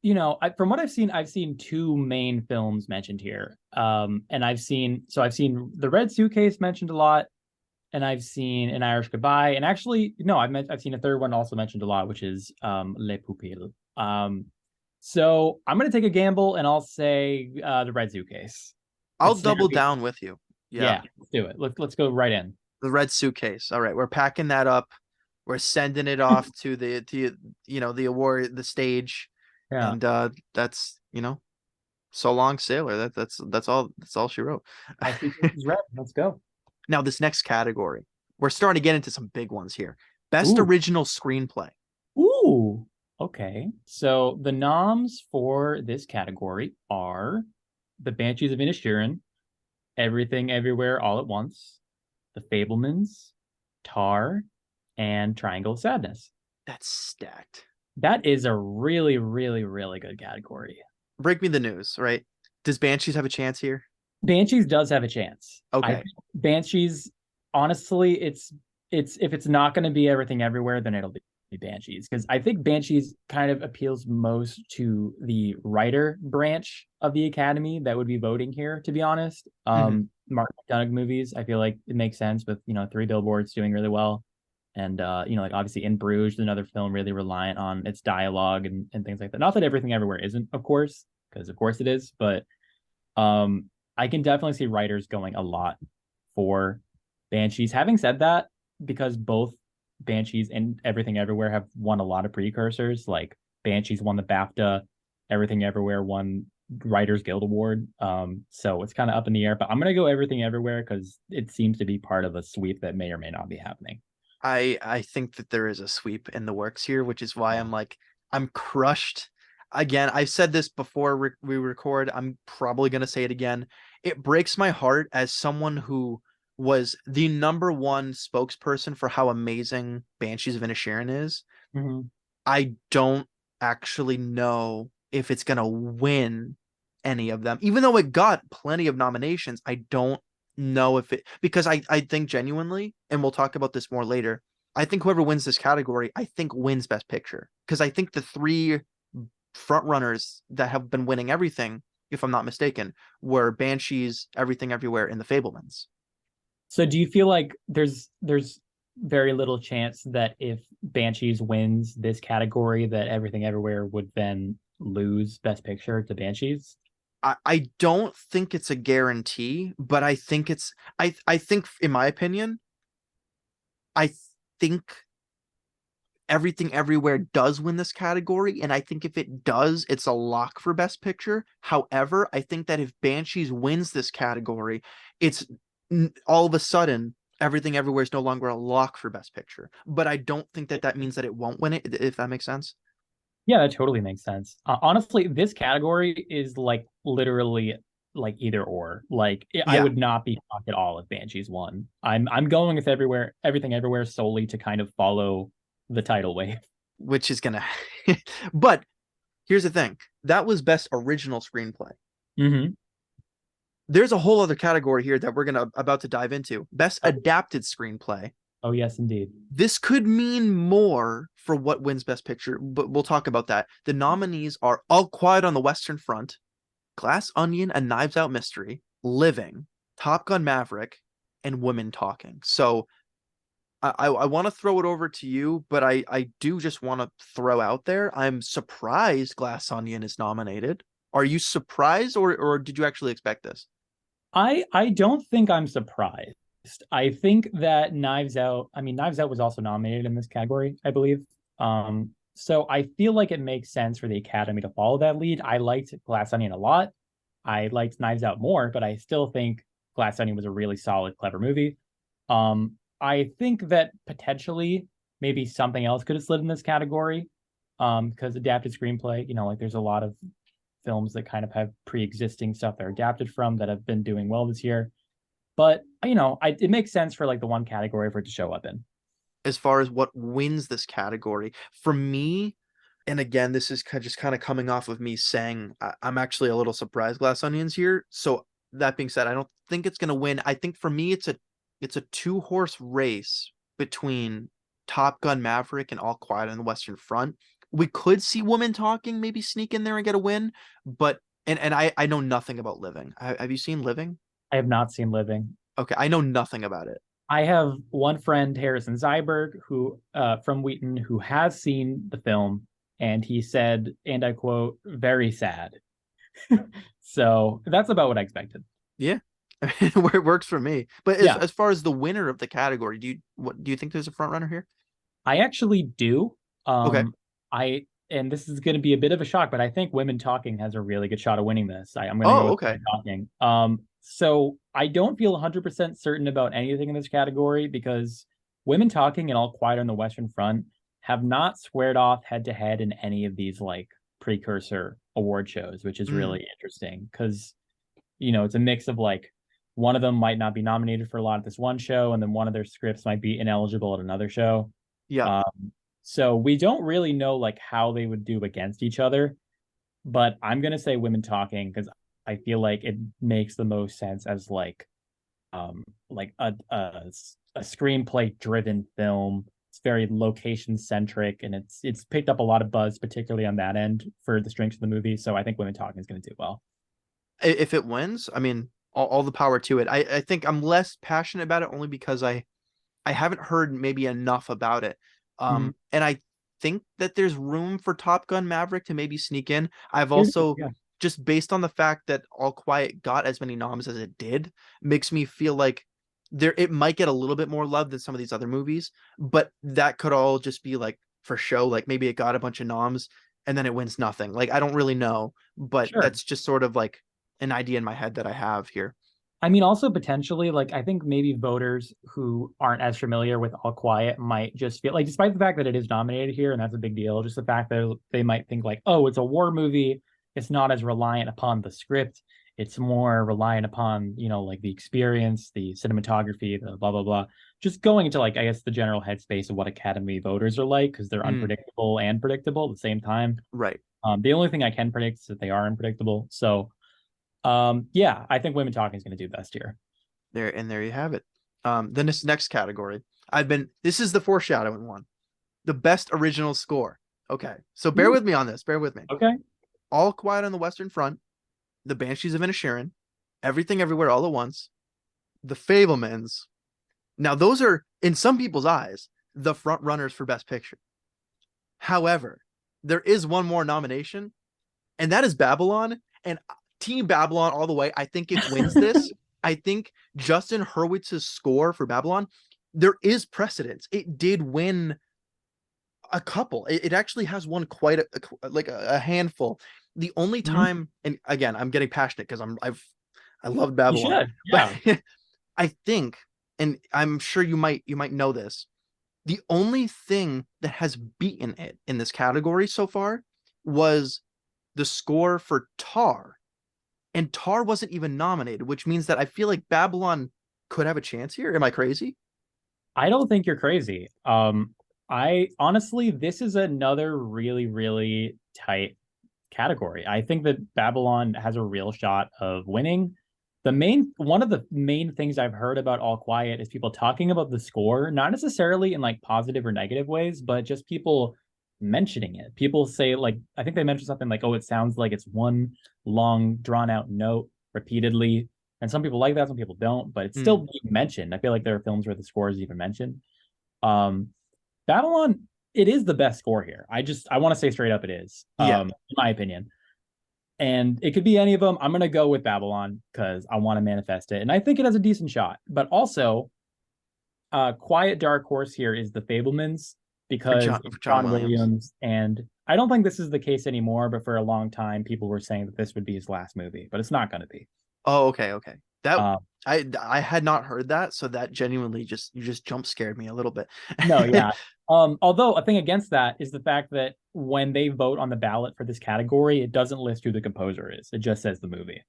from what I've seen two main films mentioned here. And I've seen The Red Suitcase mentioned a lot, and I've seen An Irish Goodbye, and actually, no, I've seen a third one also mentioned a lot, which is Les Pupilles. So I'm gonna take a gamble, and I'll say The Red Suitcase. I'll It's double down with you. Yeah. yeah, let's do it. Let's go right in. The Red Suitcase. All right, we're packing that up. We're sending it off to the award, the stage, Yeah, and that's so long, sailor. That's all she wrote. I see this is red. Let's go. Now this next category, we're starting to get into some big ones here. Best Ooh, original screenplay. ooh. Okay. So the noms for this category are The Banshees of Inisherin, Everything Everywhere All at Once, The Fablemans, Tar, and Triangle of Sadness. That's stacked. That is a really, really, really good category. Break me the news, right? Does Banshees have a chance here? Banshees does have a chance. I Okay. think Banshees, honestly, it's if it's not going to be Everything Everywhere, then it'll be Banshees, because I think Banshees kind of appeals most to the writer branch of the Academy that would be voting here. To be honest, Hmm. Mark McDonagh movies, I feel like it makes sense with Three Billboards doing really well, and like obviously In Bruges, another film really reliant on its dialogue and things like that. Not that Everything Everywhere isn't, of course, because of course it is, but um, I can definitely see writers going a lot for Banshees. Having said that, because both Banshees and Everything Everywhere have won a lot of precursors, like Banshees won the BAFTA, Everything Everywhere won Writers Guild Award. So it's kind of up in the air, but I'm gonna go Everything Everywhere because it seems to be part of a sweep that may or may not be happening. I think that there is a sweep in the works here, which is why Yeah. I'm crushed. Again, I've said this before we record. I'm probably gonna say it again. It breaks my heart as someone who was the number one spokesperson for how amazing Banshees of Inisherin is. Mhm. I don't actually know if it's gonna win any of them. Even though it got plenty of nominations, I don't know if it because I think genuinely, and we'll talk about this more later. I think whoever wins this category, I think wins Best Picture. Because I think the three front runners that have been winning everything, if I'm not mistaken, were Banshees, Everything Everywhere, and The Fablemans. So do you feel like there's very little chance that if Banshees wins this category that Everything Everywhere would then lose Best Picture to Banshees? I don't think it's a guarantee, but I think in my opinion, I think Everything Everywhere does win this category, and I think if it does, it's a lock for Best Picture. However, I think that if Banshees wins this category, it's all of a sudden Everything Everywhere is no longer a lock for Best Picture. But I don't think that that means that it won't win it, if that makes sense. Yeah, that totally makes sense. Honestly, this category is like literally like either or. Like I Yeah, would not be shocked at all if Banshees won. I'm going with Everything Everywhere solely to kind of follow the tidal wave. which is gonna. But here's the thing: that was Best Original Screenplay. Hmm. there's a whole other category here that we're gonna about to dive into. Best Oh, adapted screenplay. oh yes, indeed. This could mean more for what wins Best Picture, but we'll talk about that. The nominees are All Quiet on the Western Front, Glass Onion, A Knives Out Mystery, Living, Top Gun Maverick, and Women Talking. So I want to throw it over to you, but I do just want to throw out there, I'm surprised Glass Onion is nominated. Are you surprised, or did you actually expect this? I don't think I'm surprised. I think that Knives Out, I mean, Knives Out was also nominated in this category, I believe. So I feel like it makes sense for the Academy to follow that lead. I liked Glass Onion a lot. I liked Knives Out more, but I still think Glass Onion was a really solid, clever movie. I think that potentially maybe something else could have slid in this category. Because adapted screenplay, like there's a lot of films that kind of have pre-existing stuff they're adapted from that have been doing well this year. But it makes sense for like the one category for it to show up in. As far as what wins this category, for me, and again, this is just kind of coming off of me saying I'm actually a little surprised Glass Onions here. So that being said, I don't think it's going to win. I think for me, it's a two-horse race between Top Gun Maverick and All Quiet on the Western Front. We could see Women Talking maybe sneak in there and get a win, but and I know nothing about Living. Have you seen Living? I have not seen Living. Okay, I know nothing about it. I have one friend, Harrison Zyberg, who from Wheaton, who has seen the film, and he said, and I quote, "very sad." So that's about what I expected. Yeah, it works for me. But as Yeah, as far as the winner of the category, do you think there's a front runner here? I actually do. Okay. I and this is going to be a bit of a shock, but I think Women Talking has a really good shot of winning this. I'm going to go Oh, with okay. Women Talking. So I don't feel 100% certain about anything in this category because Women Talking and All Quiet on the Western Front have not squared off head to head in any of these like precursor award shows, which is Mm, really interesting because it's a mix of like one of them might not be nominated for a lot at this one show, and then one of their scripts might be ineligible at another show. yeah. So we don't really know like how they would do against each other, but I'm gonna say Women Talking because I feel like it makes the most sense as like a screenplay driven film. It's very location centric and it's picked up a lot of buzz, particularly on that end for the strengths of the movie. So I think Women Talking is gonna do well. If it wins, I mean, all the power to it. I think I'm less passionate about it only because I haven't heard maybe enough about it. Mhm. And I think that there's room for Top Gun Maverick to maybe sneak in. I've There's also yeah, just based on the fact that All Quiet got as many noms as it did, makes me feel like it might get a little bit more love than some of these other movies, but that could all just be like for show. Like maybe it got a bunch of noms and then it wins nothing. Like I don't really know, but sure. that's just sort of like an idea in my head that I have here. I mean, also potentially, like I think maybe voters who aren't as familiar with All Quiet might just feel like, despite the fact that it is nominated here, and that's a big deal, just the fact that they might think like, oh, it's a war movie. It's not as reliant upon the script. It's more reliant upon, like the experience, the cinematography, the blah blah blah. Just going into like, I guess, the general headspace of what Academy voters are like, because they're Mm, unpredictable and predictable at the same time. right. The only thing I can predict is that they are unpredictable. So yeah, I think Women Talking is going to do best here. There you have it. Then this next category, this is the foreshadowing one, the best original score. Okay, so bear Ooh, with me on this. Bear with me. okay. All Quiet on the Western Front, The Banshees of Inisherin, Everything Everywhere All at Once, The Fablemans. Now those are in some people's eyes the front runners for Best Picture. However, there is one more nomination, and that is Babylon. And Team Babylon all the way. I think it wins this. I think Justin Hurwitz's score for Babylon, there is precedence. It did win a couple. It actually has won quite a handful. The only Mhm. time, and again, I'm getting passionate because I love You Babylon, should. but Yeah. I think, and I'm sure you might know this, the only thing that has beaten it in this category so far was the score for Tar, and Tar wasn't even nominated, which means that I feel like Babylon could have a chance here. Am I crazy? I don't think you're crazy. I honestly, this is another really, really tight category. I think that Babylon has a real shot of winning. One of the main things I've heard about All Quiet is people talking about the score, not necessarily in like positive or negative ways, but just people mentioning it. People say like I think they mentioned something like, "Oh, it sounds like it's one long drawn out note repeatedly." And some people like that, some people don't, but it's still Hmm. being mentioned. I feel like there are films where the score is even mentioned. Um, Babylon, it is the best score here. I want to say straight up, it is. Yeah. In my opinion, and it could be any of them. I'm gonna go with Babylon because I want to manifest it, and I think it has a decent shot. But also, quiet dark horse here is the Fablemans because it's For John John Williams. Williams, and I don't think this is the case anymore. But for a long time, people were saying that this would be his last movie, but it's not going to be. Oh, okay, okay. That Uh, I had not heard that, so that genuinely just you just jump scared me a little bit. no, yeah. Although a thing against that is the fact that when they vote on the ballot for this category, it doesn't list who the composer is. It just says the movie.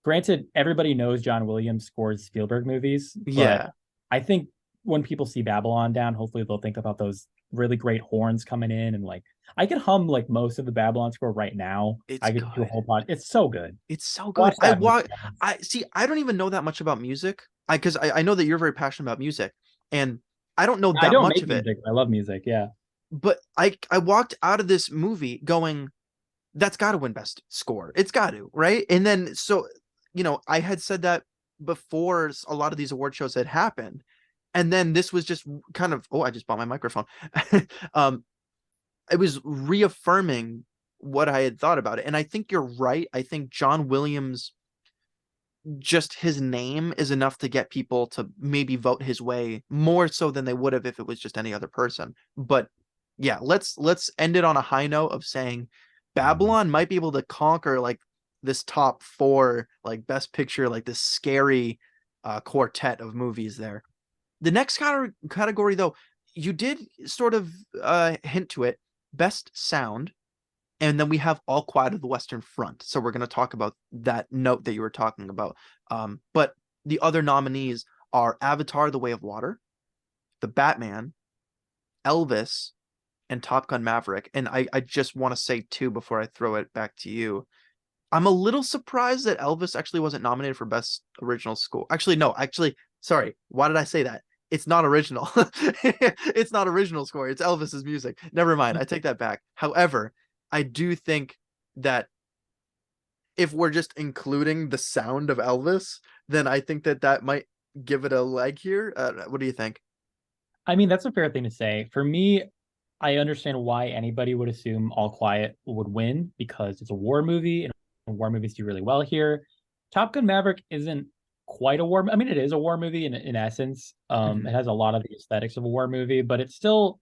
Granted, everybody knows John Williams scores Spielberg movies, but Yeah, I think when people see Babylon down, hopefully they'll think about those really great horns coming in and like I could hum like most of the Babylon score right now. it's I could do a good. whole pod. It's so good. It's so good. Watch that movie, guys. I see. I don't even know that much about music. I know that you're very passionate about music, and I don't know I that don't much make of it. music. I love music. Yeah. But I walked out of this movie going, that's got to win best score. It's got to, right? And then so I had said that before a lot of these award shows had happened, and then this was just kind of, oh, I just bought my microphone. um, it was reaffirming what I had thought about it, and I think you're right. I think John Williams, just his name is enough to get people to maybe vote his way more so than they would have if it was just any other person. But yeah, let's end it on a high note of saying Babylon might be able to conquer like this top four, like best picture, like this scary quartet of movies there. The next category though, you did sort of hint to it, best sound, and then we have All Quiet of the Western Front. So we're going to talk about that note that you were talking about. But the other nominees are Avatar: The Way of Water, The Batman, Elvis, and Top Gun Maverick. And I just want to say too before I throw it back to you, I'm a little surprised that Elvis actually wasn't nominated for Best Original Score. Actually, no, actually, sorry. Why did I say that? It's not original. It's not original score. It's Elvis's music. Never mind. I take that back. However, I do think that if we're just including the sound of Elvis, then I think that that might give it a leg here. What do you think? I mean, that's a fair thing to say. For me, I understand why anybody would assume All Quiet would win because it's a war movie and war movies do really well here. Top Gun Maverick isn't quite a war. I mean, it is a war movie in essence. It Mhm. has a lot of the aesthetics of a war movie, but it's still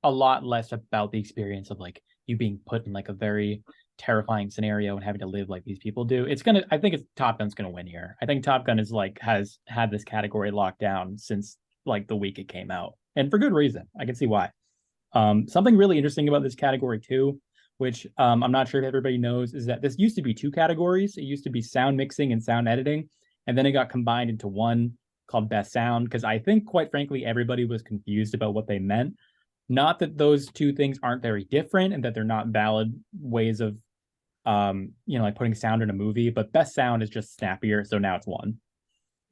a lot less about the experience of like you being put in like a very terrifying scenario and having to live like these people do. I think it's Top Gun's gonna win here. I think Top Gun is like has had this category locked down since like the week it came out. And for good reason. I can see why. Something really interesting about this category too, which I'm not sure if everybody knows, is that this used to be two categories. It used to be sound mixing and sound editing, and then it got combined into one called best sound because I think, quite frankly, everybody was confused about what they meant. Not that those two things aren't very different and that they're not valid ways of, like putting sound in a movie, but best sound is just snappier, so now it's one.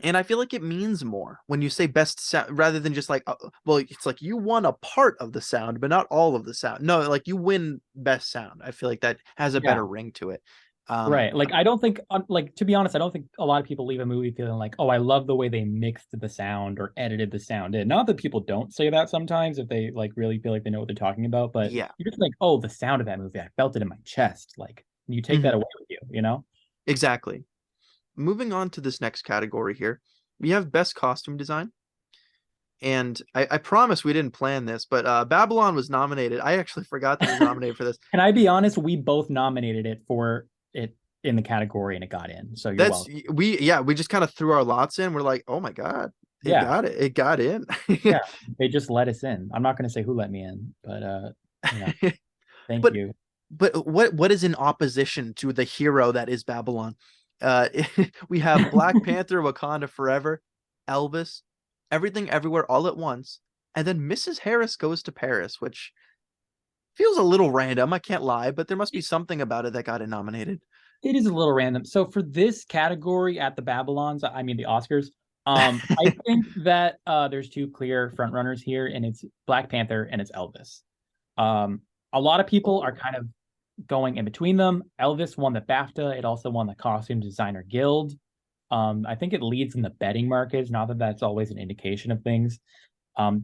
And I feel like it means more when you say best sound rather than just like, well, it's like you won a part of the sound, but not all of the sound. No, like you win best sound. I feel like that has a Yeah. better ring to it. Um, Right. Like I don't think like to be honest, I don't think a lot of people leave a movie feeling like, "Oh, I love the way they mixed the sound or edited the sound in." Not that people don't say that sometimes if they like really feel like they know what they're talking about, but yeah, you're just like, "Oh, the sound of that movie, I felt it in my chest." Like you take that mhm, away with you, you know? exactly. Moving on to this next category here, we have best costume design. And I promise we didn't plan this, but Babylon was nominated. I actually forgot that it was nominated for this. Can I be honest? We both nominated it for it in the category and it got in. So you're That's welcome. we just kind of threw our lots in. We're like, oh my God, it Yeah. got it. It got in. Yeah. They just let us in. I'm not going to say who let me in, but thank but you. but what is in opposition to the hero that is Babylon? Uh, we have Black Panther, Wakanda Forever, Elvis, Everything Everywhere All at Once, and then Mrs. Harris Goes to Paris, which feels a little random. I can't lie, but there must be something about it that got it nominated. It is a little random. So for this category at the Babylons, I mean the Oscars, I think that there's two clear front runners here, and it's Black Panther and it's Elvis. Um, a lot of people are Oh, kind of going in between them. Elvis won the BAFTA. It also won the Costume Designer Guild. I think it leads in the betting markets. Not that that's always an indication of things.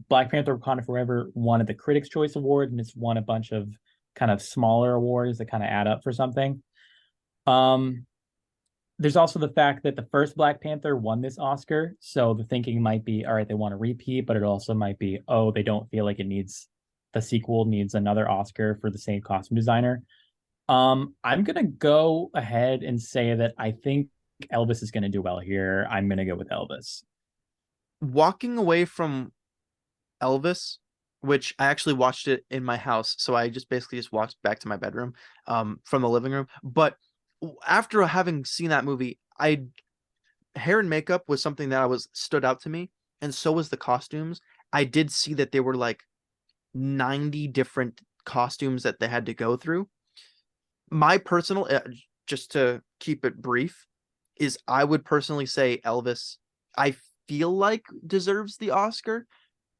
Black Panther: Wakanda Forever won the Critics' Choice Award, and it's won a bunch of kind of smaller awards that kind of add up for something. Um, there's also the fact that the first Black Panther won this Oscar, so the thinking might be, all right, they want to repeat, but it also might be, oh, they don't feel like it needs the sequel needs another Oscar for the same costume designer. I'm gonna go ahead and say that I think Elvis is gonna do well here. I'm gonna go with Elvis. walking away from Elvis, which I actually watched it in my house, so I just basically just walked back to my bedroom, from the living room. But after having seen that movie, I hair and makeup was something that I was stood out to me, and so was the costumes. I did see that there were like 90 different costumes that they had to go through. My personal, just to keep it brief, is I would personally say Elvis, I feel like deserves the Oscar.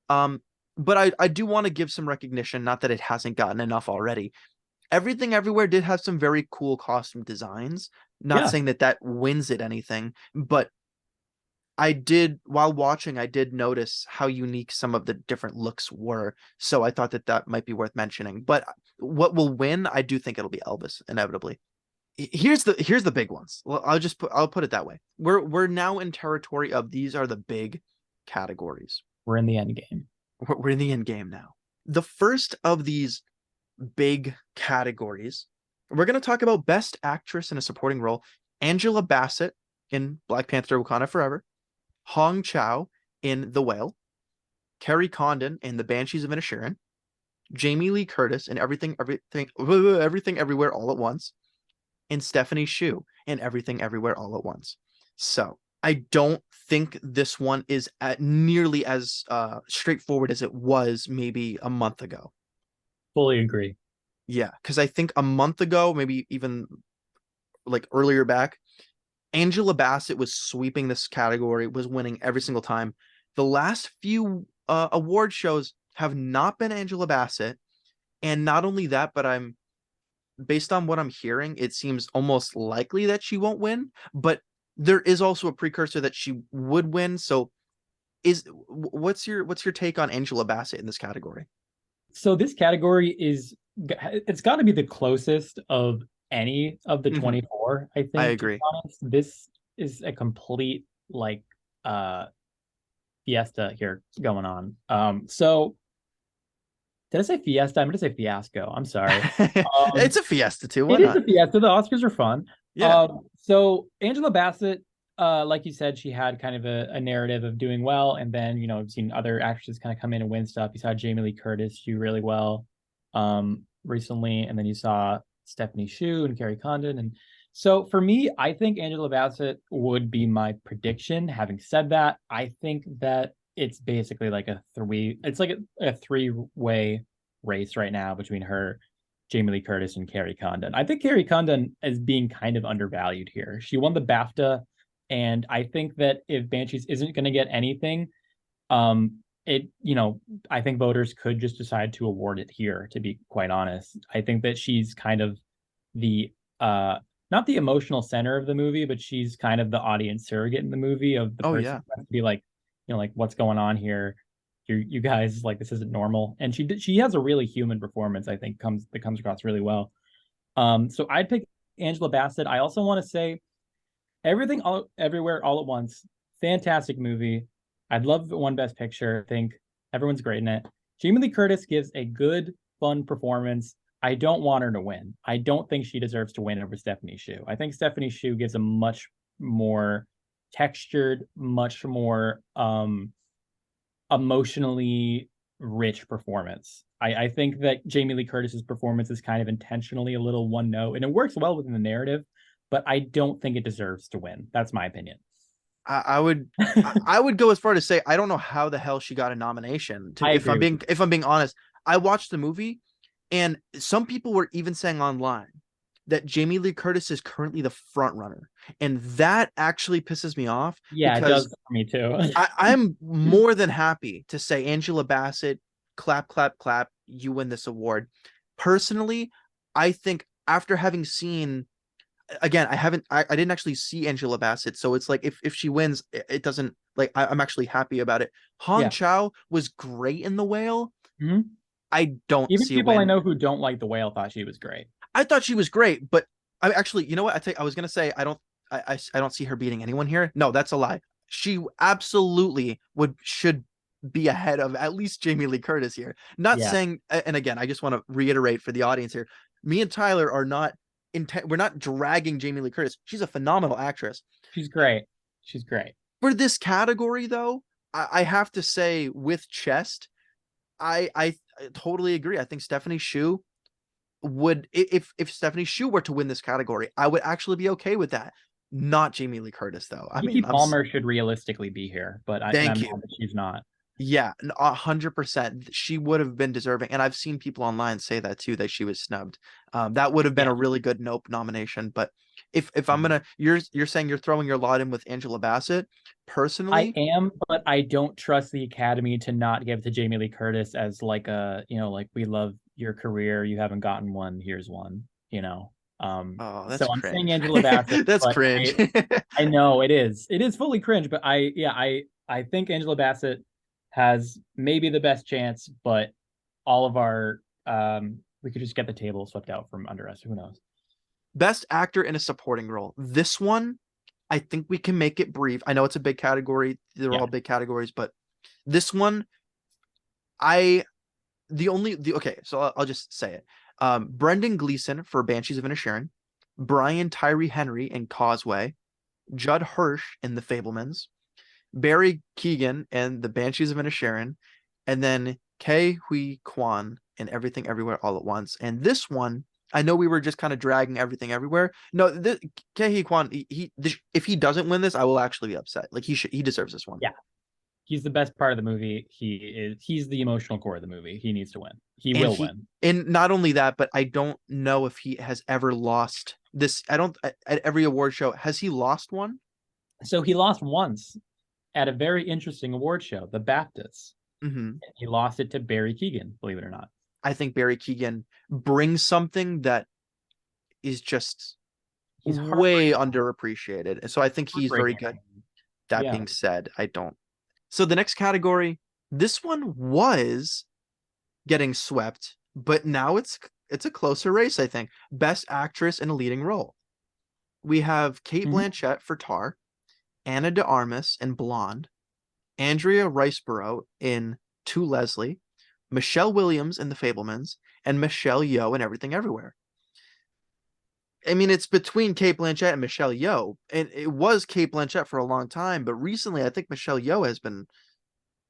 Um, but I do want to give some recognition, not that it hasn't gotten enough already. Everything Everywhere did have some very cool costume designs. Not Yeah, saying that that wins it anything, but I did, while watching, I did notice how unique some of the different looks were. So I thought that that might be worth mentioning. But what will win? I do think it'll be Elvis inevitably. Here's the big ones. Well, I'll put it that way. We're now in territory of these are the big categories. we're in the end game. We're in the end game now. The first of these big categories, we're going to talk about Best Actress in a Supporting Role. Angela Bassett in Black Panther: Wakanda Forever, Hong Chow in The Whale, Kerry Condon in The Banshees of Inisherin, Jamie Lee Curtis in Everything Everywhere All at Once, and Stephanie Hsu in Everything Everywhere All at Once. So I don't think this one is nearly as straightforward as it was maybe a month ago. Fully agree. Yeah, because I think a month ago, maybe even like earlier back, Angela Bassett was sweeping this category, was winning every single time. The last few award shows have not been Angela Bassett, and not only that, but I'm based on what I'm hearing, it seems almost likely that she won't win. But there is also a precursor that she would win. So, what's your take on Angela Bassett in this category? So this category is it's got to be the closest of any of the Hmm. 24, I I think, to be agree. honest. This is a complete like uh fiesta here going on. So did I say fiesta? I'm gonna say fiasco. I'm sorry. It's Um a fiesta too. Why it is not? a fiesta. The Oscars are fun. Yeah. So Angela Bassett, like you said, she had kind of a narrative of doing well, and then I've seen other actresses kind of come in and win stuff. You saw Jamie Lee Curtis do really well, recently, and then you saw Stephanie Hsu and Carrie Condon, and so for me, I think Angela Bassett would be my prediction. Having said that, I think that it's basically like it's like a three-way race right now between her, Jamie Lee Curtis, and Carrie Condon. I think Carrie Condon is being kind of undervalued here. She won the BAFTA, and I think that if Banshees isn't going to get anything, it I think voters could just decide to award it here. To be quite honest, I think that she's kind of the not the emotional center of the movie, but she's kind of the audience surrogate in the movie of the Oh person yeah. who has to be like, like what's going on here? You guys like this isn't normal, and she has a really human performance. I think comes across really well. So I'd pick Angela Bassett. I also want to say Everything All Everywhere All at Once, fantastic movie. I'd love if it won Best Picture. I think everyone's great in it. Jamie Lee Curtis gives a good, fun performance. I don't want her to win. I don't think she deserves to win over Stephanie Hsu. I think Stephanie Hsu gives a much more textured, much more emotionally rich performance. I think that Jamie Lee Curtis's performance is kind of intentionally a little one note, and it works well within the narrative, but I don't think it deserves to win. That's my opinion. I would I would go as far to say I don't know how the hell she got a nomination. To I agree with you. if I'm being honest, I watched the movie and some people were even saying online that Jamie Lee Curtis is currently the front runner, and that actually pisses me off Yeah, it because does for me too. I'm more than happy to say Angela Bassett, clap, clap, clap, you win this award. Personally, I think after having seen, again, I didn't actually see Angela Bassett, so it's like if she wins, it doesn't like I'm actually happy about it. Hong Yeah. Chow was great in The Whale. Mhm. I don't Even see a people I win. know who don't like The Whale thought she was great. I thought she was great, but I actually, you know what? I was gonna say I don't see her beating anyone here. No, that's a lie. She absolutely should be ahead of at least Jamie Lee Curtis here. Not Yeah, saying, and again, I just want to reiterate for the audience here. Me and Tyler are not we're not dragging Jamie Lee Curtis. She's a phenomenal actress. she's great. She's great. For this category, though, I have to say with Chest, I totally agree. I think Stephanie Shu would if Stephanie Shu were to win this category, I would actually be okay with that. Not Jamie Lee Curtis though. I Kiki mean, Palmer should realistically be here, but I'm thank mad you. that she's not. Yeah, 100%. She would have been deserving, and I've seen people online say that too, that she was snubbed. That would have been Yeah. a really good Nope nomination. But if I'm Mhm. gonna, you're saying you're throwing your lot in with Angela Bassett. I Personally, am, but I don't trust the Academy to not give to Jamie Lee Curtis as like a, like we love your career, you haven't gotten one, here's one. oh, So that's I'm saying cringe. Angela Bassett, That's but cringe. I know it is. It is fully cringe, but I think Angela Bassett has maybe the best chance, but all of our we could just get the table swept out from under us. Who knows? Best actor in a supporting role. This one, I think we can make it brief. I know it's a big category. They're Yeah. all big categories, but this one, I okay, so I'll just say it. Brendan Gleeson for Banshees of Inisherin, Brian Tyree Henry in Causeway, Judd Hirsch in The Fablemans, Barry Keoghan in The Banshees of Inisherin, and then Ke Huy Quan in Everything Everywhere All at Once. And this one, I know we were just kind of dragging Everything Everywhere. No, Ke Huy Quan, if he doesn't win this, I will actually be upset. Like he deserves this one. Yeah. He's the best part of the movie. He's the emotional core of the movie. He needs to win. He And will win. and not only that, but I don't know if he has ever lost this. I don't at every award show has he lost one? So he lost once at a very interesting award show, the Baptists. Hmm. He lost it to Barry Keoghan, believe it or not. I think Barry Keoghan brings something that is just He's way heartbreaking. underappreciated. And so I think he's very good. Heartbreaking. That Yeah. being said, I don't. So the next category, this one was getting swept, but now it's a closer race, I think. Best actress in a leading role. We have Kate Mhm. Blanchett for Tar, Anna de Armas in Blonde, Andrea Riceborough in To Leslie, Michelle Williams in The Fablemans, and Michelle Yeoh in Everything Everywhere. I mean, it's between Kate Blanchett and Michelle Yeoh, and it was Kate Blanchett for a long time, but recently I think Michelle Yeoh has been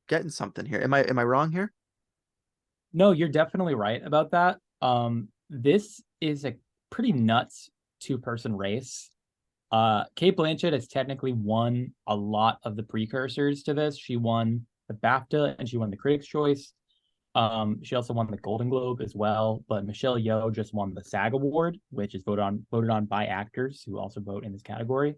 getting something here. Am I wrong here? No, you're definitely right about that. This is a pretty nuts two-person race. Kate Blanchett has technically won a lot of the precursors to this. She won the BAFTA and she won the Critics' Choice. She also won the Golden Globe as well. But Michelle Yeoh just won the SAG Award, which is voted on by actors who also vote in this category.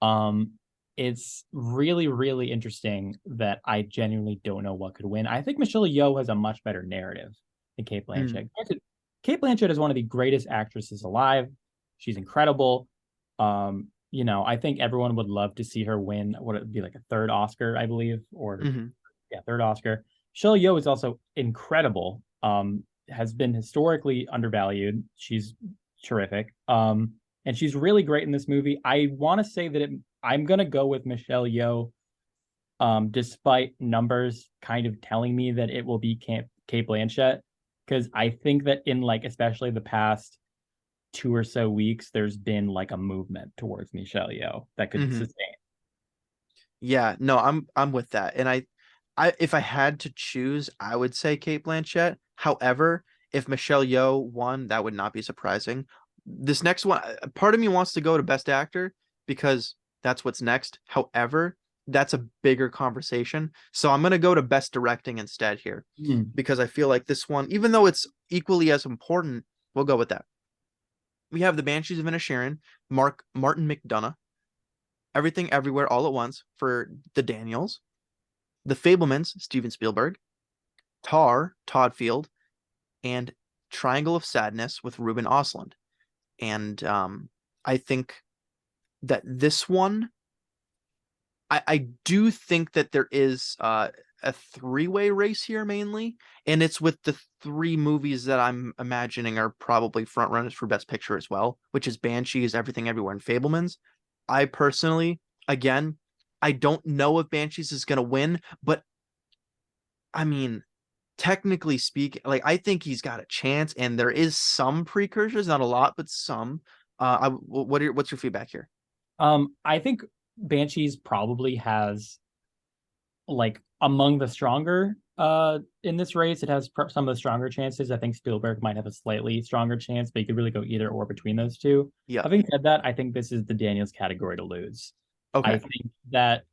Um, it's really, really interesting that I genuinely don't know what could win. I think Michelle Yeoh has a much better narrative than Kate Mm, Blanchett. Kate Blanchett is one of the greatest actresses alive. She's incredible. I think everyone would love to see her win what it would be like a third Oscar, I believe, or hmm. yeah, third Oscar. Michelle Yeoh is also incredible. Has been historically undervalued. She's terrific. And she's really great in this movie. I want to say that I'm gonna go with Michelle Yeoh, despite numbers kind of telling me that it will be Kate Blanchett, because I think that in like especially the past 2 or so weeks, there's been like a movement towards Michelle Yeoh that could Hmm. sustain. Yeah, no, I'm with that. And I if I had to choose, I would say Kate Blanchett. However, if Michelle Yeoh won, that would not be surprising. This next one, part of me wants to go to Best Actor because that's what's next. However, that's a bigger conversation. So I'm gonna go to Best Directing instead here Hmm. because I feel like this one, even though it's equally as important, we'll go with that. we have The Banshees of Inisherin, Martin McDonagh, Everything Everywhere All at Once for the Daniels, The Fablemans, Steven Spielberg, Tar, Todd Field, and Triangle of Sadness with Ruben Ostlund. And I think that this one, I do think that there is a three-way race here mainly, and it's with the three movies that I'm imagining are probably front runners for Best Picture as well, which is Banshees, Everything Everywhere, and Fablemans. I personally, again, I don't know if Banshees is gonna win, but I mean, technically speaking, like I think he's got a chance, and there is some precursors, not a lot, but some. What's your feedback here? I think Banshees probably has like among the stronger in this race. It has some of the stronger chances. I think Spielberg might have a slightly stronger chance, but you could really go either or between those two. Yeah. Having said that, I think this is the Daniels category to lose. I Okay. think that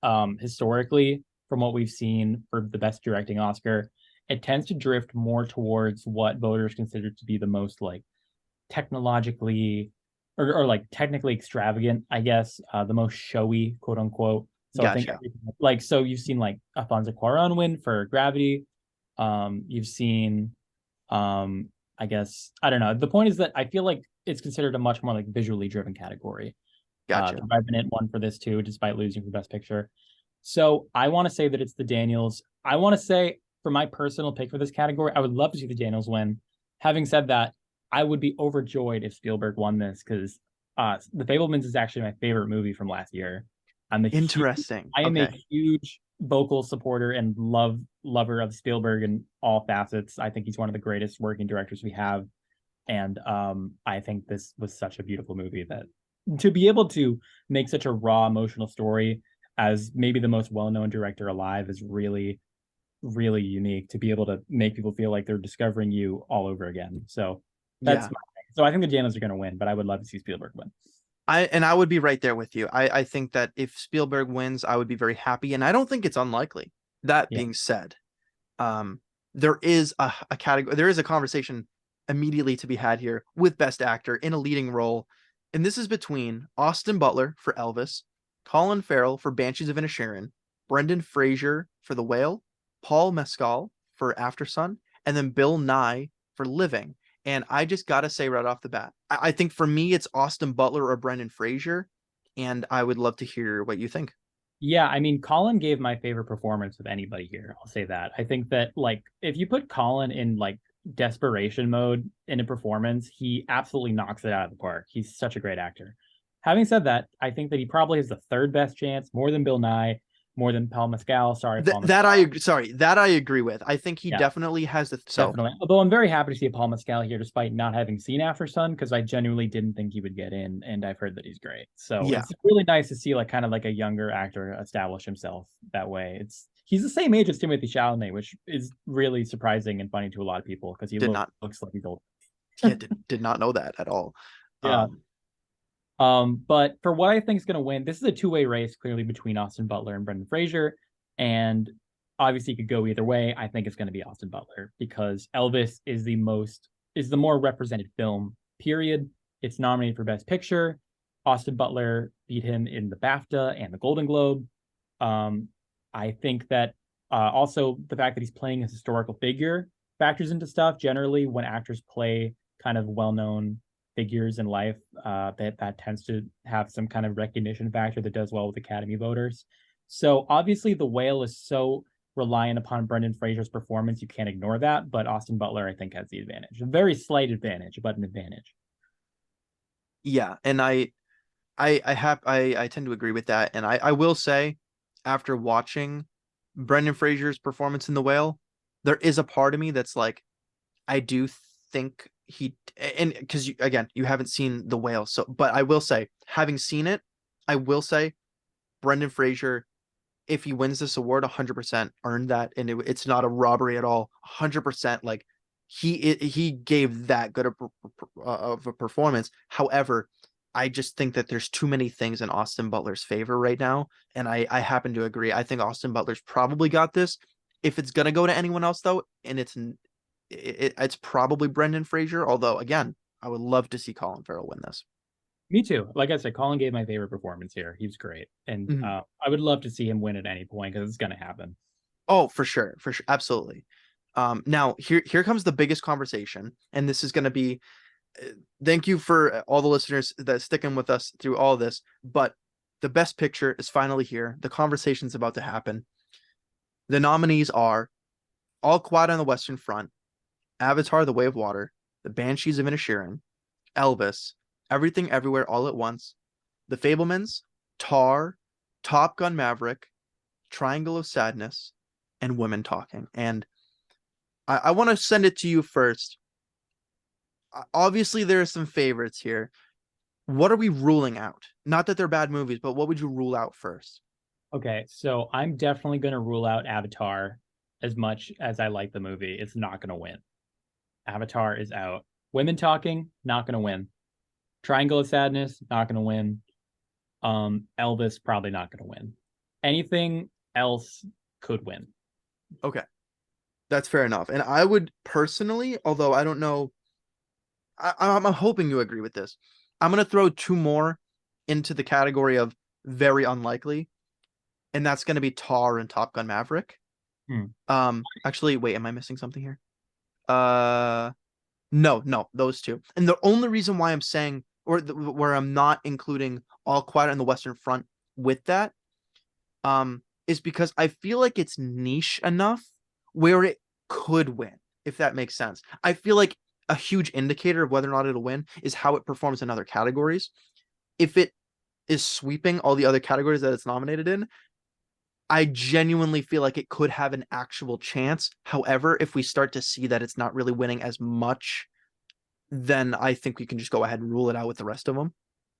historically, from what we've seen for the best directing Oscar, it tends to drift more towards what voters consider to be the most like technologically or like technically extravagant, I guess, the most showy, quote unquote. So I think Gotcha. like so you've seen like Alfonso Cuarón win for Gravity. You've seen I guess I don't know. The point is that I feel like it's considered a much more like visually driven category. Gotcha. The Revenant won for this too, despite losing for Best Picture. So I want to say that it's the Daniels. I want to say for my personal pick for this category, I would love to see the Daniels win. Having said that, I would be overjoyed if Spielberg won this because The Fablemans is actually my favorite movie from last year. I'm a huge, Interesting. I am a Okay. huge vocal supporter and lover of Spielberg in all facets. I think he's one of the greatest working directors we have, and I think this was such a beautiful movie that to be able to make such a raw emotional story as maybe the most well-known director alive is really really unique to be able to make people feel like they're discovering you all over again. So that's Yeah. my thing. So I think the Daniels are going to win, but I would love to see Spielberg win. I would be right there with you. I think that if Spielberg wins, I would be very happy, and I don't think it's unlikely. That Yeah. being said, um, there is a category, there is a conversation immediately to be had here with Best Actor in a leading role, and this is between Austin Butler for Elvis, Colin Farrell for Banshees of Inisherin, Brendan Fraser for The Whale, Paul Mescal for Aftersun, and then Bill Nye for Living. And I just gotta say right off the bat, I think for me it's Austin Butler or Brendan Fraser, and I would love to hear what you think. Yeah, I mean, Colin gave my favorite performance of anybody here. I'll say that. I think that like if you put Colin in like desperation mode in a performance, he absolutely knocks it out of the park. He's such a great actor. Having said that, I think that he probably has the third best chance, more than Bill Nye, more than Paul Mescal. Sorry, Th- Paul that Mescal. I sorry, that I agree with. I think he Yeah, definitely has the so definitely. Although I'm very happy to see a Paul Mescal here, despite not having seen After Sun, because I genuinely didn't think he would get in, and I've heard that he's great. So yeah, it's really nice to see like kind of like a younger actor establish himself that way. It's he's the same age as Timothy Chalamet, which is really surprising and funny to a lot of people because he did not looks like he's old. yeah, did not know that at all. Yeah. Um But for what I think is going to win, this is a two-way race clearly between Austin Butler and Brendan Fraser, and obviously you could go either way. I think it's going to be Austin Butler because Elvis is the more represented film. Period. It's nominated for Best Picture. Austin Butler beat him in the BAFTA and the Golden Globe. Um, I think that also the fact that he's playing a historical figure factors into stuff. Generally, when actors play kind of well-known figures in life, that tends to have some kind of recognition factor that does well with Academy voters. So obviously, The Whale is so reliant upon Brendan Fraser's performance, you can't ignore that. But Austin Butler, I think, has the advantage, a very slight advantage, but an advantage. yeah, and I tend to agree with that. And I will say, after watching Brendan Fraser's performance in The Whale, there is a part of me that's like, I do think he and because again, you haven't seen The Whale, so but I will say, having seen it, I will say Brendan Fraser, if he wins this award, 100% earned that, and it's not a robbery at all. 100% like he gave that good of a performance. However, I just think that there's too many things in Austin Butler's favor right now, and I happen to agree. I think Austin Butler's probably got this. If it's gonna go to anyone else though, and it's probably Brendan Fraser. Although again, I would love to see Colin Farrell win this. Me too. Like I said, Colin gave my favorite performance here. He was great, and Mhm. I would love to see him win at any point because it's going to happen. Oh, for sure, absolutely. Now here comes the biggest conversation, and this is going to be. uh, Thank you for all the listeners that sticking with us through all this. But the best picture is finally here. The conversation's about to happen. The nominees are All Quiet on the Western Front, Avatar: The Way of Water, The Banshees of Inisherin, Elvis, Everything Everywhere All at Once, The Fablemans, Tar, Top Gun Maverick, Triangle of Sadness, and Women Talking. And I want to send it to you first. Obviously, there are some favorites here. What are we ruling out? Not that they're bad movies, but what would you rule out first? Okay, so I'm definitely going to rule out Avatar. As much as I like the movie, it's not going to win. Avatar is out. Women Talking, not going to win. Triangle of Sadness, not going to win. Elvis, probably not going to win. Anything else could win. Okay, that's fair enough. And I would personally, although I don't know, I'm hoping you agree with this. I'm gonna throw two more into the category of very unlikely, and that's gonna be Tar and Top Gun Maverick. Hmm. Actually, wait, am I missing something here? Uh, no, no, those two. And the only reason why I'm saying, where I'm not including All Quiet on the Western Front with that, is because I feel like it's niche enough where it could win, if that makes sense. I feel like a huge indicator of whether or not it'll win is how it performs in other categories. If it is sweeping all the other categories that it's nominated in, I genuinely feel like it could have an actual chance. However, if we start to see that it's not really winning as much, then I think we can just go ahead and rule it out with the rest of them.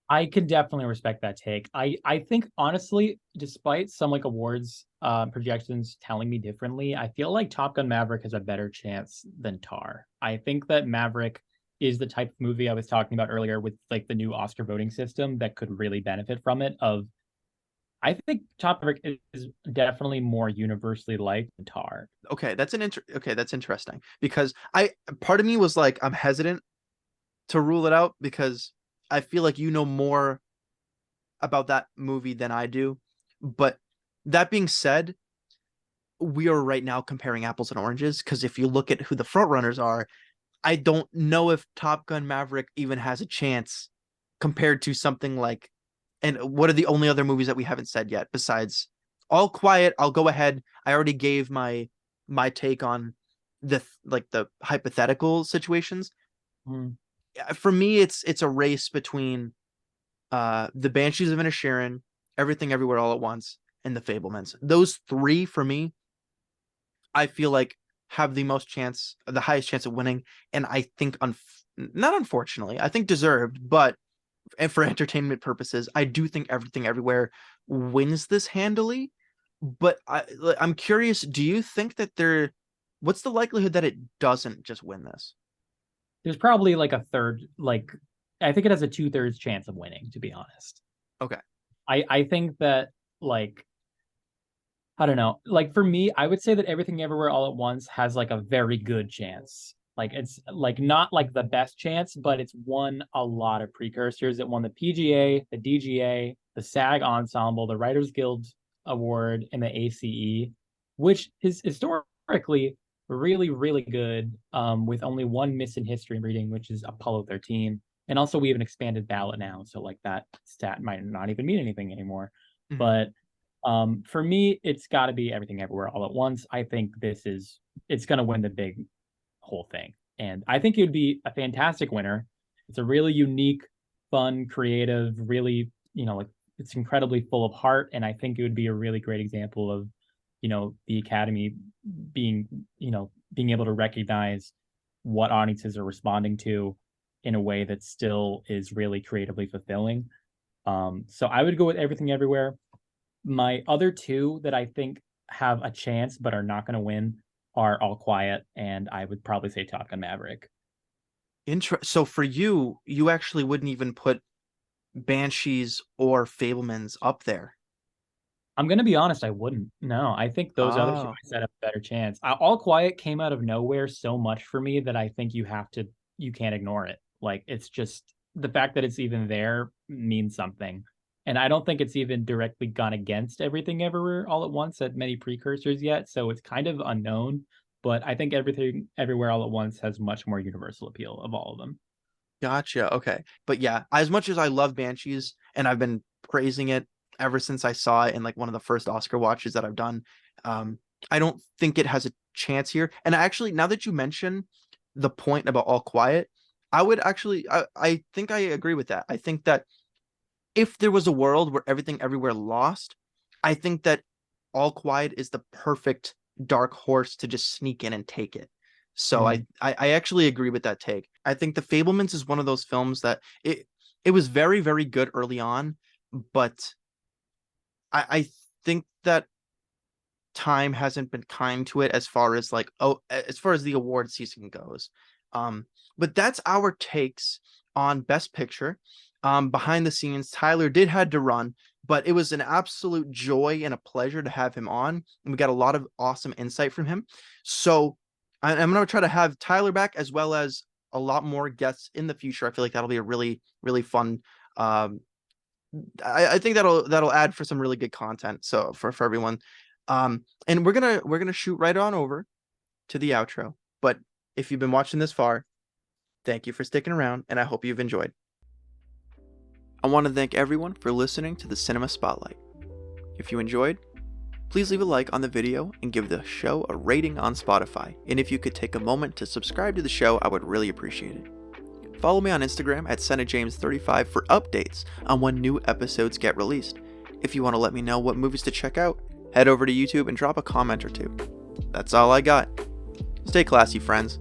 I can definitely respect that take. I think honestly, despite some like awards projections telling me differently, I feel like Top Gun Maverick has a better chance than Tar. I think that Maverick is the type of movie I was talking about earlier with like the new Oscar voting system that could really benefit from it. Of I think Top Maverick is definitely more universally liked than Tar. Okay, that's interesting because I part of me was like I'm hesitant to rule it out because I feel like you know more about that movie than I do. But that being said, we are right now comparing apples and oranges because if you look at who the front runners are, I don't know if Top Gun Maverick even has a chance compared to something like. And what are the only other movies that we haven't said yet besides All Quiet? I'll go ahead. I already gave my take on the hypothetical situations. Mm. For me, it's a race between the Banshees of Inisherin, Everything Everywhere All at Once, and the Fablemans. Those three for me, I feel like have the highest chance of winning, and I think not unfortunately, I think deserved, but and for entertainment purposes, I do think Everything Everywhere wins this handily. But I'm curious, do you think that what's the likelihood that it doesn't just win this? There's probably like a third, like I think it has a 2/3 chance of winning, to be honest. Okay. I think that like I don't know. Like for me, I would say that Everything Everywhere All at Once has like a very good chance. Like it's like not like the best chance, but it's won a lot of precursors. It won the PGA, the DGA, the SAG Ensemble, the Writers Guild Award, and the ACE, which is historically really, really good. With only one miss in history reading, which is Apollo 13. And also we have an expanded ballot now, so like that stat might not even mean anything anymore. Mhm. But for me, it's got to be Everything Everywhere All at Once. I think it's going to win the big whole thing. And I think it would be a fantastic winner. It's a really unique, fun, creative, really, like it's incredibly full of heart. And I think it would be a really great example of, the Academy being, being able to recognize what audiences are responding to in a way that still is really creatively fulfilling. So I would go with Everything Everywhere. My other two that I think have a chance but are not going to win are All Quiet, and I would probably say Top Gun Maverick. So for you, you actually wouldn't even put Banshees or Fablemans up there. I'm going to be honest, I wouldn't. No, I think those other two Oh, I set up a better chance. All Quiet came out of nowhere so much for me that I think you can't ignore it. Like, it's just the fact that it's even there means something. And I don't think it's even directly gone against Everything Everywhere All at Once at many precursors yet, so it's kind of unknown. But I think Everything Everywhere All at Once has much more universal appeal of all of them. Gotcha. Okay. But yeah, as much as I love Banshees and I've been praising it ever since I saw it in like one of the first Oscar watches that I've done, um, I don't think it has a chance here. And actually, now that you mention the point about All Quiet, I think I agree with that. I think that if there was a world where Everything Everywhere lost, I think that All Quiet is the perfect dark horse to just sneak in and take it. So Mhm. I actually agree with that take. I think The Fablemans is one of those films that it was very, very good early on, but I think that time hasn't been kind to it as far as like as far as the award season goes. Um, but that's our takes on Best Picture. Behind the scenes, Tyler did had to run, but it was an absolute joy and a pleasure to have him on, and we got a lot of awesome insight from him. So I'm gonna try to have Tyler back as well as a lot more guests in the future. I feel like that'll be a really, really fun I think that'll add for some really good content. So for everyone, and we're gonna shoot right on over to the outro. But if you've been watching this far, thank you for sticking around, and I hope you've enjoyed. I want to thank everyone for listening to the Cinema Spotlight. If you enjoyed, please leave a like on the video and give the show a rating on Spotify. And if you could take a moment to subscribe to the show, I would really appreciate it. Follow me on Instagram at SenaJames35 for updates on when new episodes get released. If you want to let me know what movies to check out, head over to YouTube and drop a comment or two. That's all I got. Stay classy, friends.